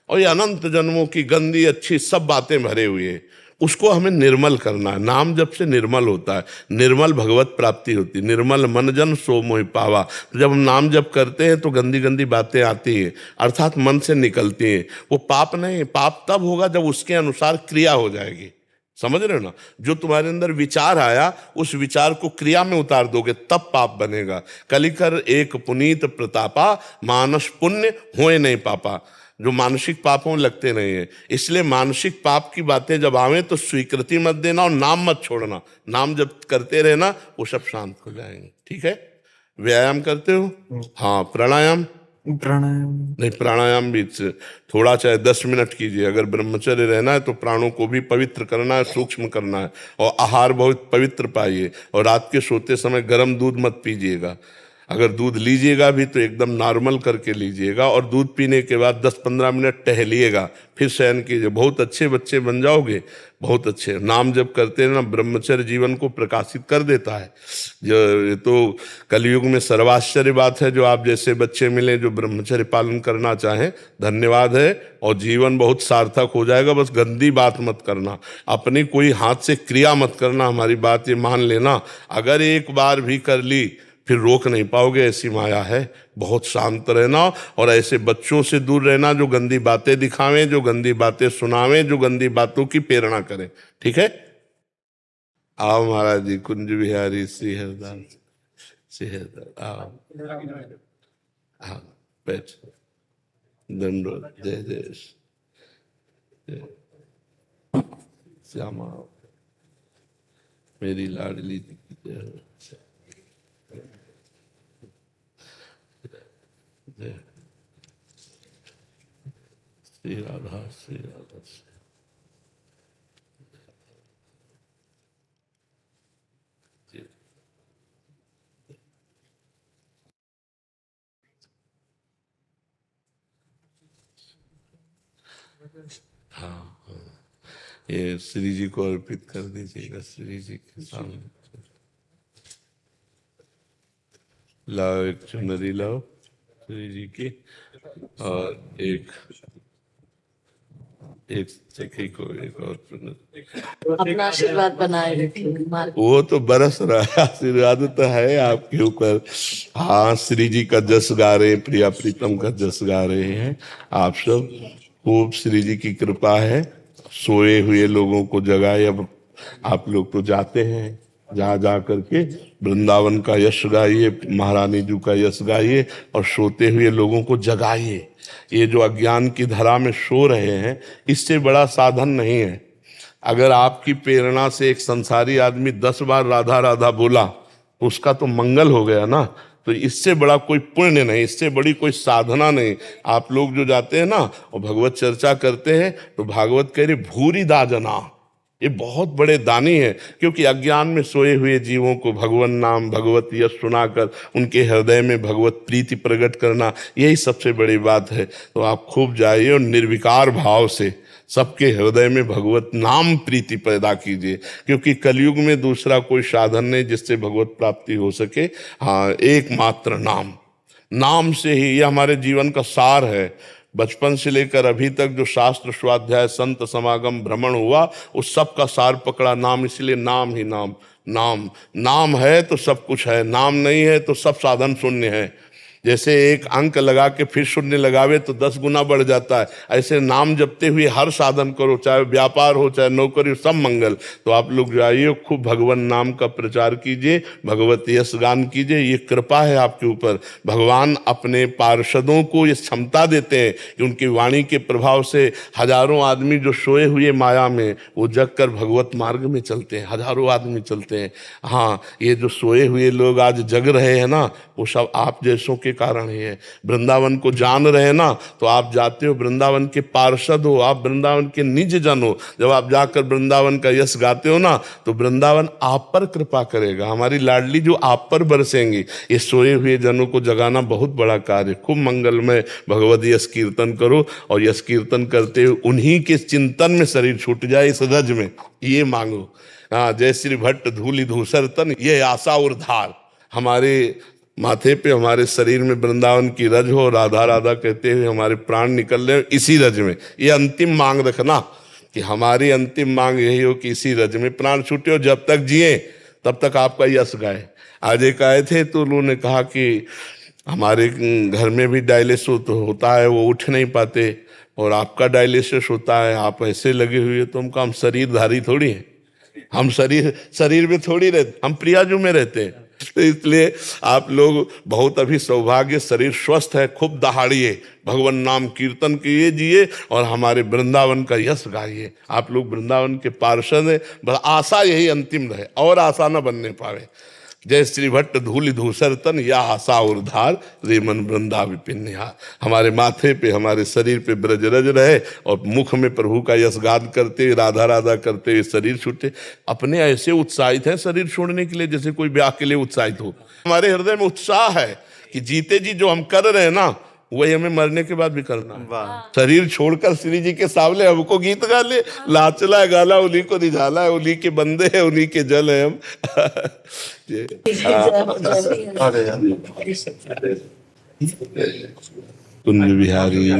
और ये अनंत जन्मों की गंदी अच्छी सब बातें भरे हुए हैं। उसको हमें निर्मल करना है। नाम जब से निर्मल होता है, निर्मल भगवत प्राप्ति होती है। निर्मल मन जन सो मोहि पावा। तो जब हम नाम जप करते हैं तो गंदी गंदी बातें आती हैं, अर्थात मन से निकलती हैं। वो पाप नहीं, पाप तब होगा जब उसके अनुसार क्रिया हो जाएगी। समझ रहे हो ना? जो तुम्हारे अंदर विचार आया, उस विचार को क्रिया में उतार दोगे तब पाप बनेगा। कलिकर एक पुनीत प्रतापा, मानस पुण्य होए नहीं पापा। जो मानसिक पापों में लगते नहीं है। इसलिए मानसिक पाप की बातें जब आवे तो स्वीकृति मत देना और नाम मत छोड़ना। नाम जब करते रहना वो सब शांत हो जाएंगे। ठीक है, व्यायाम करते हो? हाँ, प्राणायाम?
प्राणायाम
नहीं, प्राणायाम भी थोड़ा चाहे 10 मिनट कीजिए। अगर ब्रह्मचर्य रहना है तो प्राणों को भी पवित्र करना है, सूक्ष्म करना है, और आहार बहुत पवित्र पाइए। और रात के सोते समय गर्म दूध मत पीजिएगा। अगर दूध लीजिएगा भी तो एकदम नॉर्मल करके लीजिएगा, और दूध पीने के बाद 10-15 मिनट टहलिएगा, फिर शयन कीजिए। बहुत अच्छे बच्चे बन जाओगे, बहुत अच्छे। नाम जब करते हैं ना, ब्रह्मचर्य जीवन को प्रकाशित कर देता है। जो ये तो कलयुग में सर्वाश्चर्य बात है, जो आप जैसे बच्चे मिले जो ब्रह्मचर्य पालन करना चाहें, धन्यवाद है, और जीवन बहुत सार्थक हो जाएगा। बस गंदी बात मत करना, अपनी कोई हाथ से क्रिया मत करना। हमारी बात ये मान लेना, अगर एक बार भी कर ली फिर रोक नहीं पाओगे, ऐसी माया है। बहुत शांत रहना, और ऐसे बच्चों से दूर रहना जो गंदी बातें दिखावें, जो गंदी बातें सुनावें, जो गंदी बातों की प्रेरणा करें। ठीक है, आओ महाराज जी, कुंज बिहारी श्री हरदास, श्री हरदास, आओ हाँ, बैठ, दंडोत, जय जय श्यामा, मेरी लाडली जी की जय। श्री राधा, श्री राधा। हाँ, ये श्री जी को अर्पित कर दीजिएगा, श्री जी के सामने। लाओ, एक चुनरी लाओ श्री जी की, और एक को एक और चुनरी।
अपना आशीर्वाद बनाए रखिए।
वो तो बरस रहा है, आशीर्वाद तो है आपके ऊपर। हाँ, श्री जी का जस गा रहे हैं, प्रिया प्रीतम का जस गा रहे हैं आप सब। खूब श्री जी की कृपा है, सोए हुए लोगों को जगाए। अब आप लोग तो जाते हैं, जा करके वृंदावन का यश गाइए, महारानी जी का यश गाइए, और सोते हुए लोगों को जगाइए। ये जो अज्ञान की धारा में सो रहे हैं, इससे बड़ा साधन नहीं है। अगर आपकी प्रेरणा से एक संसारी आदमी 10 बार राधा राधा बोला तो उसका तो मंगल हो गया ना। तो इससे बड़ा कोई पुण्य नहीं, इससे बड़ी कोई साधना नहीं। आप लोग जो जाते हैं ना और भगवत चर्चा करते हैं, तो भागवत कह रही भूरी दाजना, ये बहुत बड़े दानी है। क्योंकि अज्ञान में सोए हुए जीवों को भगवान नाम, भगवत यश सुनाकर उनके हृदय में भगवत प्रीति प्रकट करना, यही सबसे बड़ी बात है। तो आप खूब जाइए और निर्विकार भाव से सबके हृदय में भगवत नाम प्रीति पैदा कीजिए। क्योंकि कलयुग में दूसरा कोई साधन नहीं जिससे भगवत प्राप्ति हो सके। हाँ, एकमात्र नाम, नाम से ही, यह हमारे जीवन का सार है। बचपन से लेकर अभी तक जो शास्त्र स्वाध्याय, संत समागम, भ्रमण हुआ, उस सब का सार पकड़ा नाम। इसलिए नाम ही नाम, नाम नाम है तो सब कुछ है, नाम नहीं है तो सब साधन शून्य है। जैसे एक अंक लगा के फिर शून्य लगावे तो 10 गुना बढ़ जाता है, ऐसे नाम जपते हुए हर साधन करो, चाहे व्यापार हो चाहे नौकरी हो, सब मंगल। तो आप लोग जाइए, खूब भगवान नाम का प्रचार कीजिए, भगवत यश गान कीजिए। ये कृपा है आपके ऊपर। भगवान अपने पार्षदों को ये क्षमता देते हैं कि उनकी वाणी के प्रभाव से हजारों आदमी जो सोए हुए माया में, वो जग कर भगवत मार्ग में चलते हैं। हजारों आदमी चलते हैं। हाँ, ये जो सोए हुए लोग आज जग रहे हैं ना, वो सब आप जैसों के कारण ही है। वृंदावन को जान रहे हैं ना, तो आप जाते हो, वृंदावन के पार्षद हो, आप वृंदावन के निज जन हो। जब आप जाकर वृंदावन का यश गाते हो ना, तो वृंदावन आप पर कृपा करेगा। हमारी लाडली जो आप पर बरसेंगी। ये सोए हुए जनों को जगाना बहुत बड़ा कार्य। खूब मंगलमय भगवत यश कीर्तन करो, और यश कीर्तन करते हुए उन्हीं के चिंतन में शरीर छूट जाए, इस रज में ये मांगो। हाँ, जय श्री भट्ट धूलि धूसर तन, ये आशा और धार। हमारे माथे पे, हमारे शरीर में वृंदावन की रज हो, राधा राधा कहते हुए हमारे प्राण निकल रहे हो इसी रज में। ये अंतिम मांग रखना कि हमारी अंतिम मांग यही हो कि इसी रज में प्राण छूटे हो। जब तक जिए तब तक आपका यश गाए। आज एक आए थे तो उन्होंने कहा कि हमारे घर में भी डायलिसिस होता है, वो उठ नहीं पाते, और आपका डायलिसिस होता है, आप ऐसे लगे हुए। तो हम शरीरधारी थोड़ी हैं, हम शरीर में थोड़ी रहते, हम प्रियाजू में रहते हैं। तो इसलिए आप लोग बहुत अभी सौभाग्य, शरीर स्वस्थ है, खूब दहाड़िए, भगवान नाम कीर्तन किए जिए और हमारे वृंदावन का यश गाइए। आप लोग वृंदावन के पार्षद हैं, बस आशा यही अंतिम रहे और आशा न बनने पावे। जय श्री भट्ट धूलि धूसर तन, या आशा उर्धार रे मन वृंदा विपिन निहार। हमारे माथे पे, हमारे शरीर पे ब्रजरज रहे और मुख में प्रभु का यश गान करते, राधा राधा करते हुए शरीर छूटे। अपने ऐसे उत्साहित हैं शरीर छोड़ने के लिए जैसे कोई ब्याह के लिए उत्साहित हो। हमारे हृदय में उत्साह है कि जीते जी जो हम कर रहे हैं ना, वही हमें मरने के बाद भी करना है। शरीर छोड़कर श्री जी के सामने हमको गीत गा ले, लाचला गाला उन्हीं को रिझाला है, उन्हीं के बंदे हैं, उन्हीं के जल है हम। कुंज बिहारी